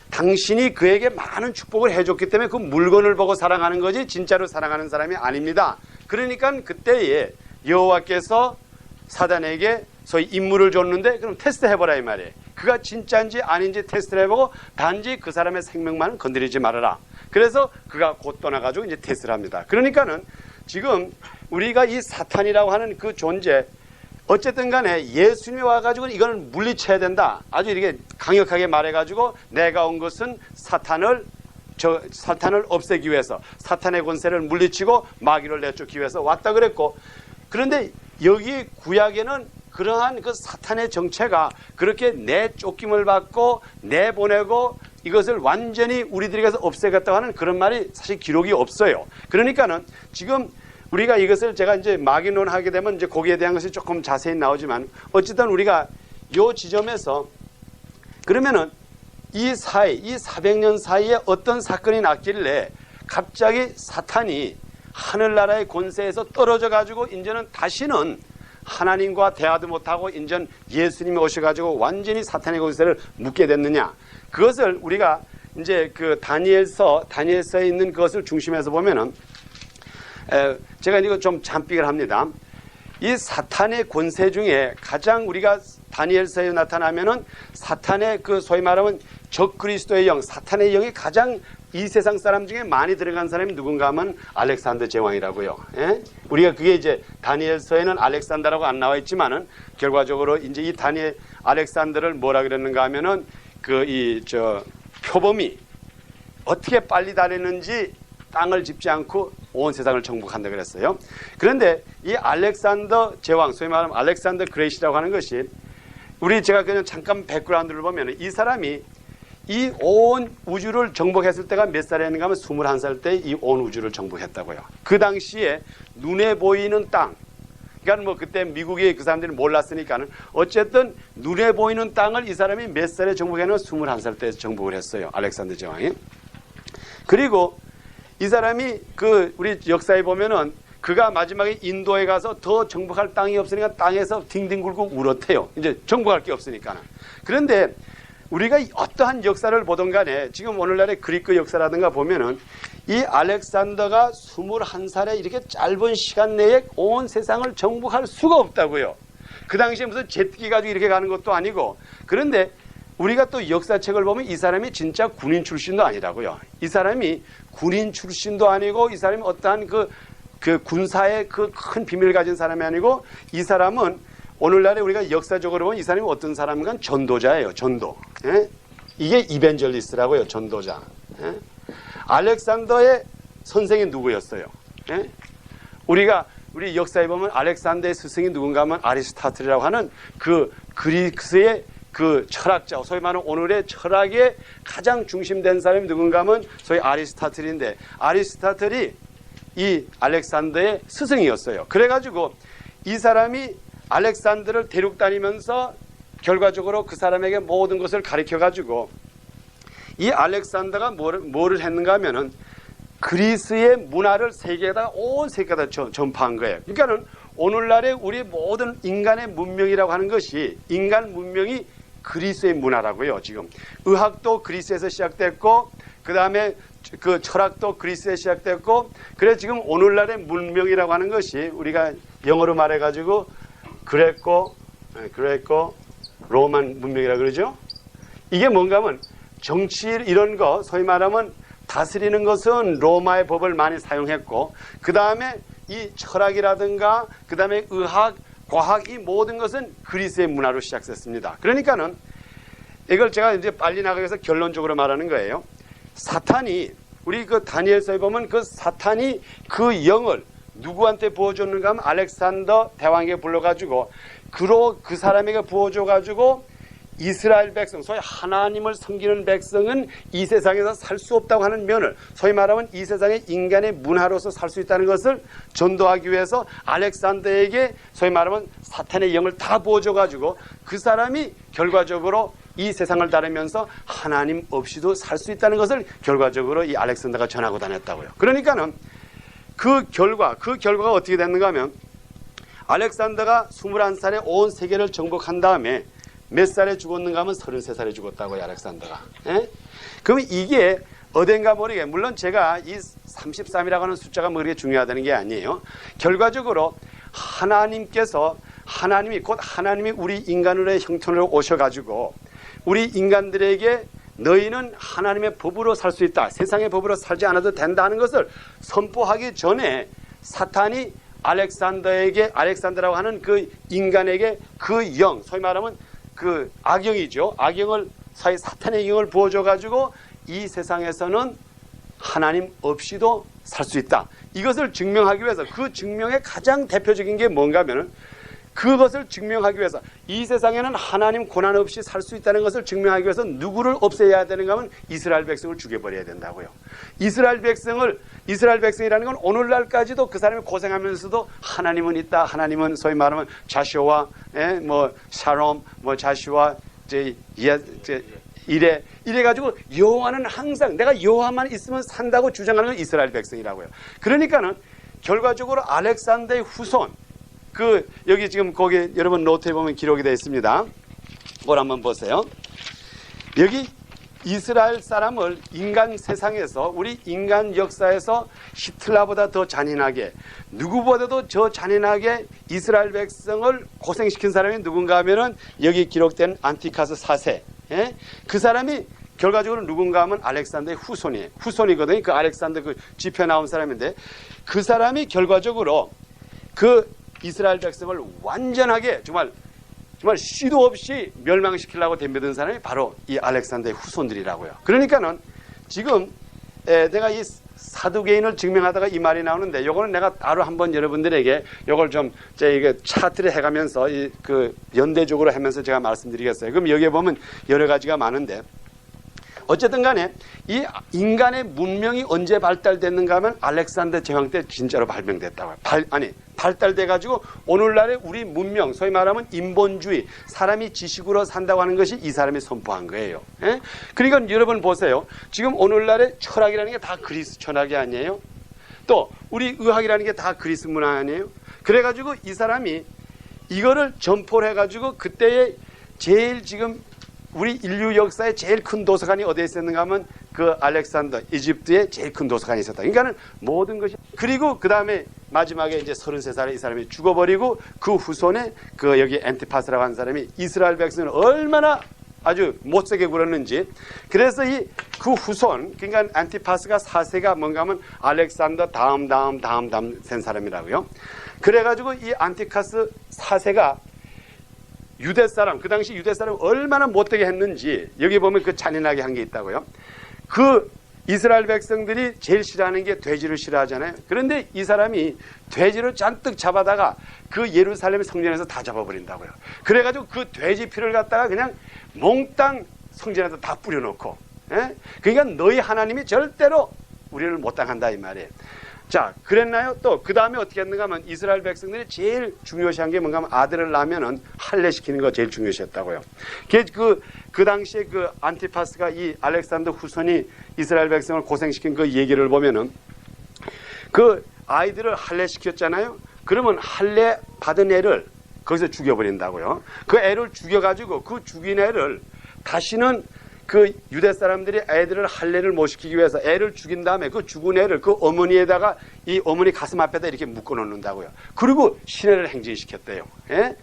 당신이 그에게 많은 축복을 해줬기 때문에 그 물건을 보고 사랑하는 거지 진짜로 사랑하는 사람이 아닙니다. 그러니까 그때에 여호와께서 사단에게 소위 임무를 줬는데 그럼 테스트 해보라 이 말이에요. 그가 진짜인지 아닌지 테스트를 해보고 단지 그 사람의 생명만은 건드리지 말아라. 그래서 그가 곧 떠나가지고 이제 테스트를 합니다. 그러니까는 지금 우리가 이 사탄이라고 하는 그 존재 어쨌든 간에 예수님이 와가지고 이걸 물리쳐야 된다. 아주 이렇게 강력하게 말해가지고 내가 온 것은 사탄을 없애기 위해서 사탄의 권세를 물리치고 마귀를 내쫓기 위해서 왔다 그랬고 그런데 여기 구약에는 그러한 그 사탄의 정체가 그렇게 내쫓김을 받고 내보내고 이것을 완전히 우리들에게서 없애겠다고 하는 그런 말이 사실 기록이 없어요. 그러니까는 지금 우리가 이것을 제가 이제 마귀론 하게 되면 이제 거기에 대한 것이 조금 자세히 나오지만 어쨌든 우리가 요 지점에서 그러면은 이 400년 사이에 어떤 사건이 났길래 갑자기 사탄이 하늘나라의 권세에서 떨어져 가지고 이제는 다시는 하나님과 대화도 못하고 이제 예수님이 오셔가지고 완전히 사탄의 권세를 묻게 됐느냐. 그것을 우리가 이제 그 다니엘서에 있는 그것을 중심에서 보면은 제가 이거 좀 잠픽을 합니다. 이 사탄의 권세 중에 가장 우리가 다니엘서에 나타나면은 사탄의 그 소위 말하면 적그리스도의 영, 사탄의 영이 가장 이 세상 사람 중에 많이 들어간 사람이 누군가 하면 알렉산더 제왕이라고요. 예? 우리가 그게 이제 다니엘서에는 알렉산더라고 안 나와 있지만은 결과적으로 이제 이 알렉산더를 뭐라 그랬는가 하면은 표범이 어떻게 빨리 다녔는지 땅을 짚지 않고 온 세상을 정복한다 그랬어요. 그런데 이 알렉산더 제왕, 소위 말하면 알렉산더 그레이시라고 하는 것이 제가 그냥 잠깐 백그라운드를 보면 이 사람이 이 온 우주를 정복했을 때가 몇 살이었는가 하면 21살 때 이 온 우주를 정복했다고요. 그 당시에 눈에 보이는 땅, 그러니까 뭐 그때 미국의 그 사람들이 몰랐으니까는 어쨌든 눈에 보이는 땅을 이 사람이 몇 살에 정복했냐면 21살 때 정복을 했어요. 알렉산더 제왕이. 그리고 이 사람이 우리 역사에 보면은 그가 마지막에 인도에 가서 더 정복할 땅이 없으니까 땅에서 딩딩 굴고 울었대요. 이제 정복할 게 없으니까는. 그런데 우리가 어떠한 역사를 보던 간에 지금 오늘날의 그리스 역사라든가 보면은 이 알렉산더가 21살에 이렇게 짧은 시간 내에 온 세상을 정복할 수가 없다고요. 그 당시에 무슨 제트기 가지고 이렇게 가는 것도 아니고. 그런데 우리가 또 역사책을 보면 이 사람이 진짜 군인 출신도 아니라고요. 이 사람이 군인 출신도 아니고 이 사람이 어떠한 그 군사의 그 큰 비밀을 가진 사람이 아니고 이 사람은 오늘날에 우리가 역사적으로 보면 이 사람이 어떤 사람인가 전도자예요. 전도. 예? 이게 이벤젤리스트라고요. 전도자. 예? 알렉산더의 선생이 누구였어요? 예? 우리 역사에 보면 알렉산더의 스승이 누군가 하면 아리스타틀이라고 하는 그 그리스의 그 철학자, 소위 말하는 오늘의 철학의 가장 중심된 사람이 누군가 하면 소위 아리스타틀인데 아리스타틀이 이 알렉산더의 스승이었어요. 그래가지고 이 사람이 알렉산더를 데려다니면서 결과적으로 그 사람에게 모든 것을 가르쳐가지고 이 알렉산더가 뭐를 했는가 하면은 그리스의 문화를 세계에다 온 세계에다 전파한 거예요. 그러니까는 오늘날의 우리 모든 인간의 문명이라고 하는 것이 인간 문명이 그리스의 문화라고요. 지금 의학도 그리스에서 시작됐고 그 다음에 그 철학도 그리스에 시작됐고 그래 지금 오늘날의 문명이라고 하는 것이 우리가 영어로 말해가지고 그레코 로만 문명이라고 그러죠. 이게 뭔가 하면 정치 이런 거 소위 말하면 다스리는 것은 로마의 법을 많이 사용했고 그 다음에 이 철학이라든가 그 다음에 의학, 과학 이 모든 것은 그리스의 문화로 시작됐습니다. 그러니까는 이걸 제가 이제 빨리 나가기 위해서 결론적으로 말하는 거예요. 사탄이 우리 그 다니엘서에 보면 그 사탄이 그 영을 누구한테 부어줬는가 하면 알렉산더 대왕에게 불러가지고 그 사람에게 부어줘가지고 이스라엘 백성, 소위 하나님을 섬기는 백성은 이 세상에서 살 수 없다고 하는 면을 소위 말하면 이 세상의 인간의 문화로서 살 수 있다는 것을 전도하기 위해서 알렉산더에게 소위 말하면 사탄의 영을 다 부어줘가지고 그 사람이 결과적으로 이 세상을 다루면서 하나님 없이도 살 수 있다는 것을 결과적으로 이 알렉산더가 전하고 다녔다고요. 그러니까는 그 결과가 어떻게 됐는가 하면 알렉산더가 21살에 온 세계를 정복한 다음에 몇 살에 죽었는가 하면 33살에 죽었다고요. 알렉산더가. 예? 그러면 이게 어딘가 모르게 물론 제가 이 33이라고 하는 숫자가 뭐 그렇게 중요하다는 게 아니에요. 결과적으로 하나님이 곧 하나님이 우리 인간의 형편으로 오셔가지고 우리 인간들에게 너희는 하나님의 법으로 살 수 있다. 세상의 법으로 살지 않아도 된다는 것을 선포하기 전에 사탄이 알렉산더라고 하는 그 인간에게 그 영, 소위 말하면 그 악영이죠. 악영을 사탄의 영을 부어줘가지고 이 세상에서는 하나님 없이도 살 수 있다. 이것을 증명하기 위해서 그 증명의 가장 대표적인 게 뭔가 하면은 그것을 증명하기 위해서 이 세상에는 하나님 고난 없이 살 수 있다는 것을 증명하기 위해서 누구를 없애야 되는가 하면 이스라엘 백성을 죽여버려야 된다고요. 이스라엘 백성이라는 건 오늘날까지도 그 사람이 고생하면서도 하나님은 있다. 하나님은 소위 말하면 자쇼와 샬롬 자쇼와 이래가지고 여호와는 항상 내가 여호와만 있으면 산다고 주장하는 건 이스라엘 백성이라고요. 그러니까는 결과적으로 알렉산더의 후손 여기 지금 거기 여러분 노트에 보면 기록이 되어 있습니다. 그걸 한번 보세요. 여기 이스라엘 사람을 인간 세상에서 우리 인간 역사에서 히틀러보다 더 잔인하게 누구보다도 더 잔인하게 이스라엘 백성을 고생시킨 사람이 누군가 하면은 여기 기록된 안티카스 4세. 예? 그 사람이 결과적으로 누군가 하면 알렉산더의 후손이거든요. 그 알렉산더 그 집회 나온 사람인데 그 사람이 결과적으로 그 이스라엘 백성을 완전하게 정말 시도 없이 멸망시키려고 덤벼든 사람이 바로 이 알렉산더의 후손들이라고요. 그러니까는 지금 내가 이 사두개인을 증명하다가 이 말이 나오는데 이거는 내가 따로 한번 여러분들에게 이걸 좀 이게 차트를 해가면서 연대적으로 하면서 제가 말씀드리겠어요. 그럼 여기에 보면 여러 가지가 많은데 어쨌든 간에 이 인간의 문명이 언제 발달됐는가 하면 알렉산더 제왕 때 진짜로 발명됐다고요. 발달돼 가지고 오늘날의 우리 문명, 소위 말하면 인본주의, 사람이 지식으로 산다고 하는 것이 이 사람이 선포한 거예요. 예? 그러니까 여러분 보세요. 지금 오늘날의 철학이라는 게 다 그리스 철학이 아니에요? 또 우리 의학이라는 게 다 그리스 문화 아니에요? 그래가지고 이 사람이 이거를 점포를 해가지고 그때의 제일 지금 우리 인류 역사의 제일 큰 도서관이 어디에 있었는가 하면 그 알렉산더, 이집트의 제일 큰 도서관이 있었다. 그러니까는 모든 것이. 그리고 그 다음에 마지막에 이제 33살에 이 사람이 죽어버리고 그 후손에 그 여기 안티파스라고 하는 사람이 이스라엘 백성을 얼마나 아주 못되게 굴었는지. 그래서 이 그 후손, 그러니까 안티파스가 4세가 뭔가 하면 알렉산더 다음 된 사람이라고요. 그래가지고 이 안티카스 4세가 유대 사람, 그 당시 유대 사람 얼마나 못되게 했는지 여기 보면 그 잔인하게 한 게 있다고요. 그 이스라엘 백성들이 제일 싫어하는 게 돼지를 싫어하잖아요. 그런데 이 사람이 돼지를 잔뜩 잡아다가 그 예루살렘 성전에서 다 잡아버린다고요. 그래가지고 그 돼지 피를 갖다가 그냥 몽땅 성전에다 다 뿌려놓고, 예? 그러니까 너희 하나님이 절대로 우리를 못 당한다 이 말이에요. 자, 그랬나요? 또 그 다음에 어떻게 했는가 하면 이스라엘 백성들이 제일 중요시한 게 뭔가 하면 아들을 낳으면은 할례시키는 거 제일 중요시했다고요. 그 당시에 그 안티파스가 이 알렉산더 후손이 이스라엘 백성을 고생시킨 그 얘기를 보면은 그 아이들을 할례시켰잖아요. 그러면 할례 받은 애를 거기서 죽여버린다고요. 그 애를 죽여가지고 그 죽인 애를 다시는 그 유대 사람들이 애들을 할례를 못 시키기 위해서 애를 죽인 다음에 그 죽은 애를 그 어머니에다가 이 어머니 가슴 앞에다 이렇게 묶어 놓는다고요. 그리고 시내를 행진시켰대요. 예?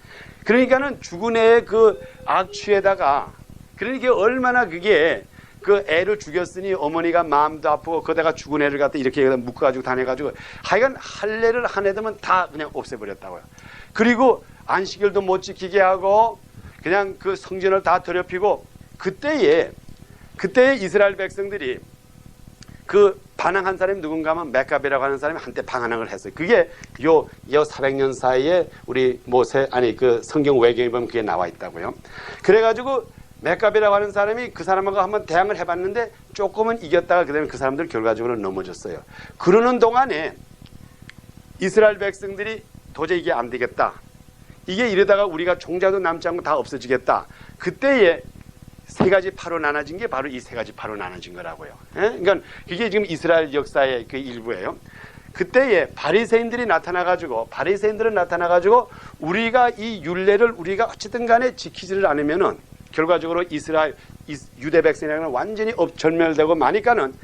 그러니까는 죽은 애의 그 악취에다가, 그러니까 얼마나 그게 그 애를 죽였으니 어머니가 마음도 아프고 거기다가 죽은 애를 갖다 이렇게 묶어가지고 다녀가지고 하여간 할례를 한 애들은 다 그냥 없애버렸다고요. 그리고 안식일도 못 지키게 하고 그냥 그 성전을 다 더럽히고 그때에 이스라엘 백성들이 그 반항한 사람이 누군가 하면 메카비라고 하는 사람이 한때 반항을 했어요. 그게 요 400년 사이에 우리 그 성경 외경에 보면 그게 나와 있다고요. 그래가지고 메카비라고 하는 사람이 그 사람하고 한번 대항을 해봤는데 조금은 이겼다가 그다음에 그 사람들 결과적으로 넘어졌어요. 그러는 동안에 이스라엘 백성들이 도저히 이게 안 되겠다. 이게 이러다가 우리가 종자도 남지 않고 다 없어지겠다. 그때에 세 가지 파로 나눠진 게 바로 이 세 가지 파로 나눠진 거라고요. 예? 그러니까 이게 지금 이스라엘 역사의 그 일부예요. 그때에 바리새인들은 나타나가지고 우리가 이 율례를 우리가 어쨌든 간에 지키지를 않으면은 결과적으로 유대 백성이라는 건 완전히 절멸되고 마니까는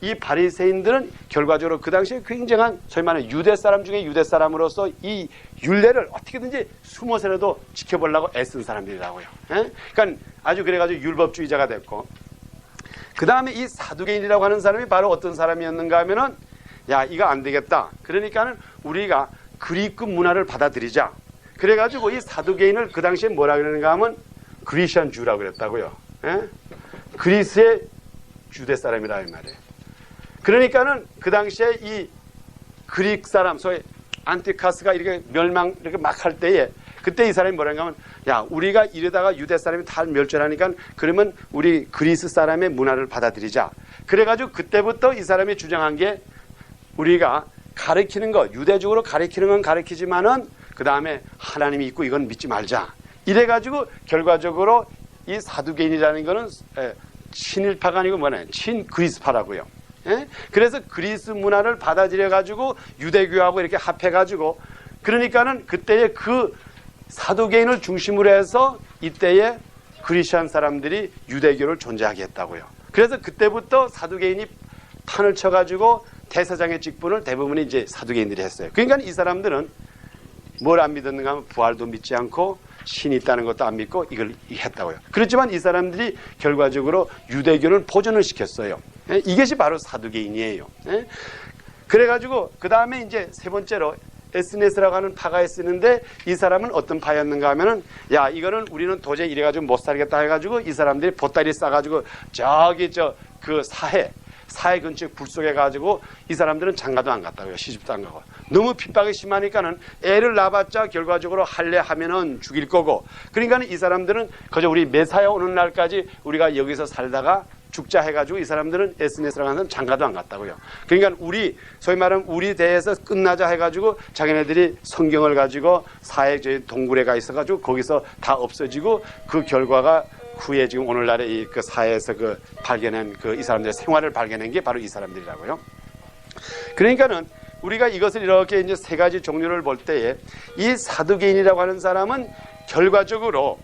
이 바리새인들은 결과적으로 그 당시에 굉장한 소위 말하는 유대 사람 중에 유대 사람으로서 이 율례를 어떻게든지 숨어서라도 지켜보려고 애쓴 사람들이라고요. 예? 그러니까 아주 그래가지고 율법주의자가 됐고, 그 다음에 이 사두개인이라고 하는 사람이 바로 어떤 사람이었는가 하면은 야, 이거 안 되겠다. 그러니까는 우리가 그리스 문화를 받아들이자. 그래가지고 이 사두개인을 그 당시에 뭐라 그러는가 하면 그리시안 주라고 그랬다고요. 예? 그리스의 유대 사람이라 이 말이에요. 그러니까는 그 당시에 이 그리스 사람, 소위 안티카스가 이렇게 이렇게 막 할 때에 그때 이 사람이 뭐라는가 하면 야, 우리가 이러다가 유대 사람이 다 멸절하니까 그러면 우리 그리스 사람의 문화를 받아들이자. 그래가지고 그때부터 이 사람이 주장한 게 우리가 가르치는 거, 유대적으로 가르치는 건 가르치지만은 그 다음에 하나님이 있고 이건 믿지 말자. 이래가지고 결과적으로 이 사두개인이라는 거는 친일파가 아니고 친그리스파라고요. 예? 그래서 그리스 문화를 받아들여가지고 유대교하고 이렇게 합해가지고 그러니까는 그때의 그 사두개인을 중심으로 해서 이때의 그리스천 사람들이 유대교를 존재하게 했다고요. 그래서 그때부터 사두개인이 판을 쳐가지고 대사장의 직분을 대부분이 이제 사두개인들이 했어요. 그러니까 이 사람들은 뭘 안 믿었는가 하면 부활도 믿지 않고 신이 있다는 것도 안 믿고 이걸 했다고요. 그렇지만 이 사람들이 결과적으로 유대교를 보존을 시켰어요. 이것이 바로 사두개인이에요. 그래가지고 그 다음에 이제 세 번째로 에스네스라고 하는 파가 쓰는데 이 사람은 어떤 파였는가 하면은 야, 이거는 우리는 도저히 이래가지고 못 살겠다 해가지고 이 사람들이 보따리 싸가지고 저기 그 사해 근처에 불 쏘게 가지고 이 사람들은 장가도 안 갔다고요. 시집도 안 가고. 너무 핍박이 심하니까는 애를 낳아봤자 결과적으로 할례하면은 죽일 거고. 그러니까는 이 사람들은 그저 우리 메사야 오는 날까지 우리가 여기서 살다가 죽자 해가지고 이 사람들은 SNS라고 하는 장가도 안 갔다고요. 그러니까 소위 말하면 우리 대에서 끝나자 해가지고 자기네들이 성경을 가지고 사회 동굴에 가 있어가지고 거기서 다 없어지고 그 결과가 후에 지금 오늘날에 그 사회에서 발견한 이 사람들의 생활을 발견한 게 바로 이 사람들이라고요. 그러니까는 우리가 이것을 이렇게 이제 세 가지 종류를 볼 때에 이 사두개인이라고 하는 사람은 결과적으로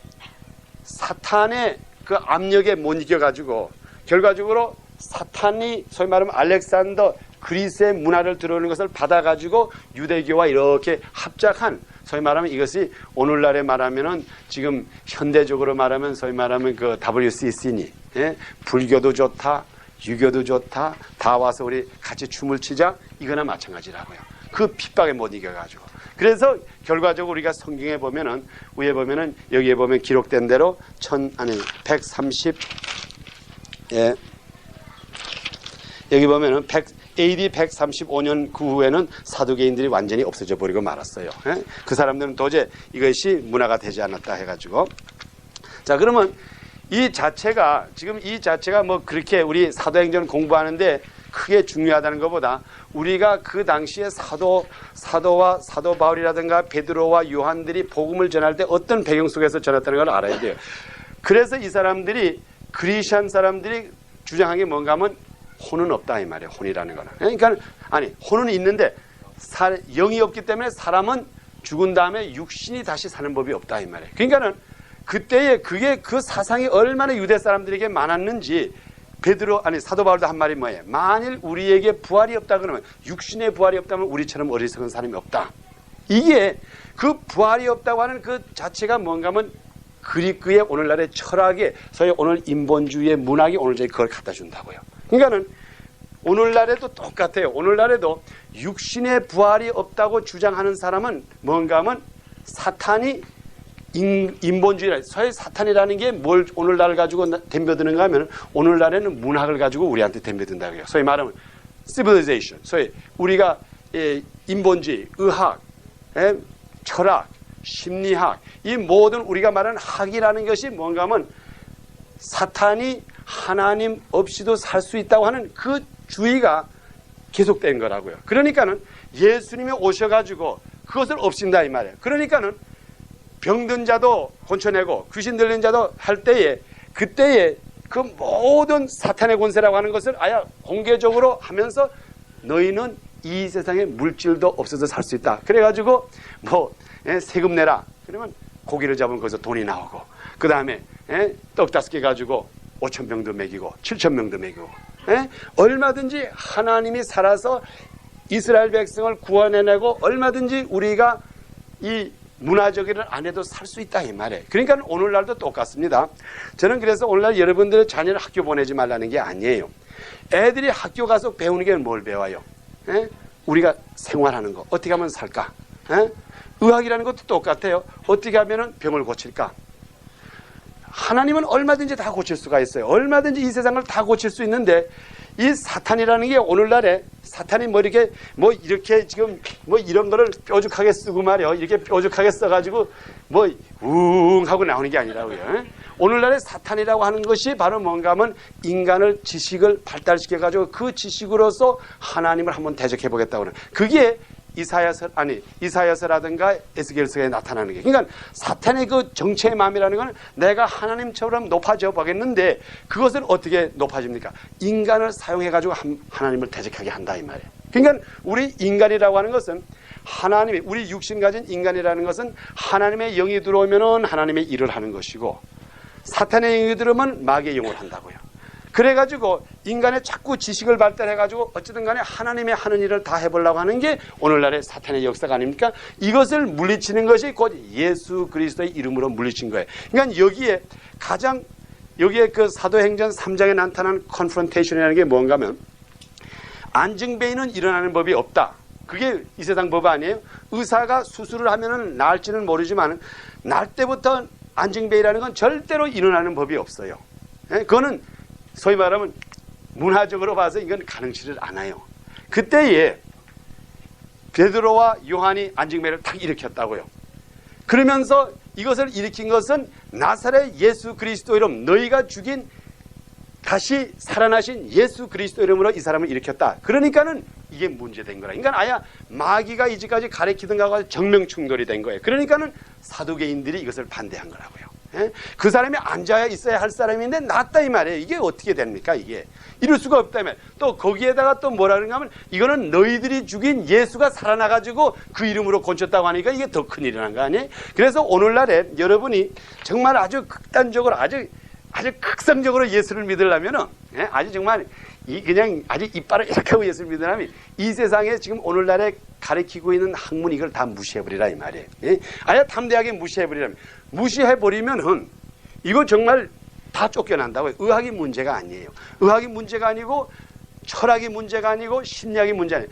사탄의 그 압력에 못 이겨가지고 결과적으로 사탄이 소위 말하면 알렉산더 그리스의 문화를 들어오는 것을 받아가지고 유대교와 이렇게 합작한 소위 말하면 이것이 오늘날에 말하면은 지금 현대적으로 말하면 소위 말하면 그 WCC니 불교도 좋다 유교도 좋다 다 와서 우리 같이 춤을 추자 이거나 마찬가지라고요. 그 핍박에 못 이겨가지고 그래서 결과적으로 우리가 성경에 보면은 위에 보면은 여기에 보면 기록된 대로 130 여기 보면은 AD 135년 그 후에는 사두개인들이 완전히 없어져 버리고 말았어요. 그 사람들은 도저히 이것이 문화가 되지 않았다 해가지고 자 그러면 이 자체가 뭐 그렇게 우리 사도행전 공부하는데 크게 중요하다는 것보다 우리가 그 당시에 사도와 사도 바울이라든가 베드로와 요한들이 복음을 전할 때 어떤 배경 속에서 전했다는 걸 알아야 돼요. 그래서 이 사람들이 그리스천 사람들이 주장한 게 뭔가 하면 혼은 없다 이 말이에요. 혼이라는 거는. 그러니까 혼은 있는데 영이 없기 때문에 사람은 죽은 다음에 육신이 다시 사는 법이 없다 이 말이에요. 그러니까는 그때에 그 사상이 얼마나 유대 사람들에게 많았는지 사도 바울도 한 말이 뭐예요? 만일 우리에게 부활이 없다 그러면 육신의 부활이 없다면 우리처럼 어리석은 사람이 없다. 이게 그 부활이 없다고 하는 그 자체가 뭔가 하면 그리스의 오늘날의 철학에 소위 오늘 인본주의의 문학이 오늘 저희 그걸 갖다 준다고요. 그러니까는 오늘날에도 똑같아요. 오늘날에도 육신의 부활이 없다고 주장하는 사람은 뭔가 하면 사탄이 인본주의라 소위 사탄이라는 게 뭘 오늘날 가지고 덤벼드는가 하면 오늘날에는 문학을 가지고 우리한테 덤벼든다고요. 소위 말하면 civilization, 소위 우리가 인본주의, 의학, 철학, 심리학 이 모든 우리가 말하는 학이라는 것이 뭔가 하면 사탄이 하나님 없이도 살 수 있다고 하는 그 주의가 계속된 거라고요. 그러니까는 예수님이 오셔가지고 그것을 없앤다 이 말이에요. 그러니까는 병든 자도 고쳐내고 귀신 들린 자도 할 때에 그때에 그 모든 사탄의 권세라고 하는 것을 아예 공개적으로 하면서 너희는 이 세상에 물질도 없어서 살 수 있다. 그래가지고 세금 내라. 그러면 고기를 잡으면 거기서 돈이 나오고 그 다음에 떡 5개 가지고 5,000명도 먹이고 7,000명도 먹이고 얼마든지 하나님이 살아서 이스라엘 백성을 구원해내고 얼마든지 우리가 이 문화적 일을 안 해도 살 수 있다 이 말이에요. 그러니까 오늘날도 똑같습니다. 저는 그래서 오늘날 여러분들의 자녀를 학교 보내지 말라는 게 아니에요. 애들이 학교 가서 배우는 게 뭘 배워요? 우리가 생활하는 거 어떻게 하면 살까? 의학이라는 것도 똑같아요. 어떻게 하면 병을 고칠까? 하나님은 얼마든지 다 고칠 수가 있어요. 얼마든지 이 세상을 다 고칠 수 있는데 이 사탄이라는 게 오늘날에 사탄이 이렇게 지금 이런 거를 뾰족하게 쓰고 말이요. 이렇게 뾰족하게 써가지고 웅 하고 나오는 게 아니라고요. 오늘날의 사탄이라고 하는 것이 바로 뭔가 하면 인간을 지식을 발달시켜가지고 그 지식으로서 하나님을 한번 대적해 보겠다고 하는 그게 이사야서라든가 에스겔서에 나타나는 게. 그러니까 사탄의 그 정체의 마음이라는 건 내가 하나님처럼 높아져 보겠는데 그것을 어떻게 높아집니까? 인간을 사용해가지고 하나님을 대적하게 한다 이 말이에요. 그러니까 우리 인간이라고 하는 것은 우리 육신 가진 인간이라는 것은 하나님의 영이 들어오면은 하나님의 일을 하는 것이고 사탄의 영이 들어오면 마귀의 영을 한다고요. 그래가지고 인간의 자꾸 지식을 발달해가지고 어쨌든 간에 하나님의 하는 일을 다 해보려고 하는 게 오늘날의 사탄의 역사가 아닙니까? 이것을 물리치는 것이 곧 예수 그리스도의 이름으로 물리친 거예요. 그러니까 여기에 그 사도행전 3장에 나타난 컨프런테이션이라는 게 뭔가 하면 안증배인은 일어나는 법이 없다. 그게 이 세상 법 아니에요? 의사가 수술을 하면은 나을지는 모르지만 날 때부터 안증배이라는 건 절대로 일어나는 법이 없어요. 그거는 소위 말하면 문화적으로 봐서 이건 가능치를 않아요. 그때에 베드로와 요한이 안증배를 딱 일으켰다고요. 그러면서 이것을 일으킨 것은 나사렛 예수 그리스도 이름 너희가 죽인 다시 살아나신 예수 그리스도 이름으로 이 사람을 일으켰다. 그러니까는 이게 문제된 거라. 그러니까 아예 마귀가 이제까지 가리키던 것과 정명충돌이 된 거예요. 그러니까는 사두개인들이 이것을 반대한 거라고요. 예? 그 사람이 앉아야 있어야 할 사람인데 낫다 이 말이에요. 이게 어떻게 됩니까? 이게 이럴 수가 없다면 또 거기에다가 또 뭐라 그런가 하면 이거는 너희들이 죽인 예수가 살아나가지고 그 이름으로 고쳤다고 하니까 이게 더 큰일이란 거 아니에요? 그래서 오늘날에 여러분이 정말 아주 극단적으로 아주 극성적으로 예수를 믿으려면은 아주 정말 그냥 아주 이빨을 이렇게 하고 예수를 믿으려면 이 세상에 지금 오늘날에 가르치고 있는 학문 이걸 다 무시해버리라 이 말이에요. 아예 담대하게 무시해버리라면 무시해버리면은 이거 정말 다 쫓겨난다고요. 의학이 문제가 아니에요. 의학이 문제가 아니고 철학이 문제가 아니고 심리학이 문제 아니에요.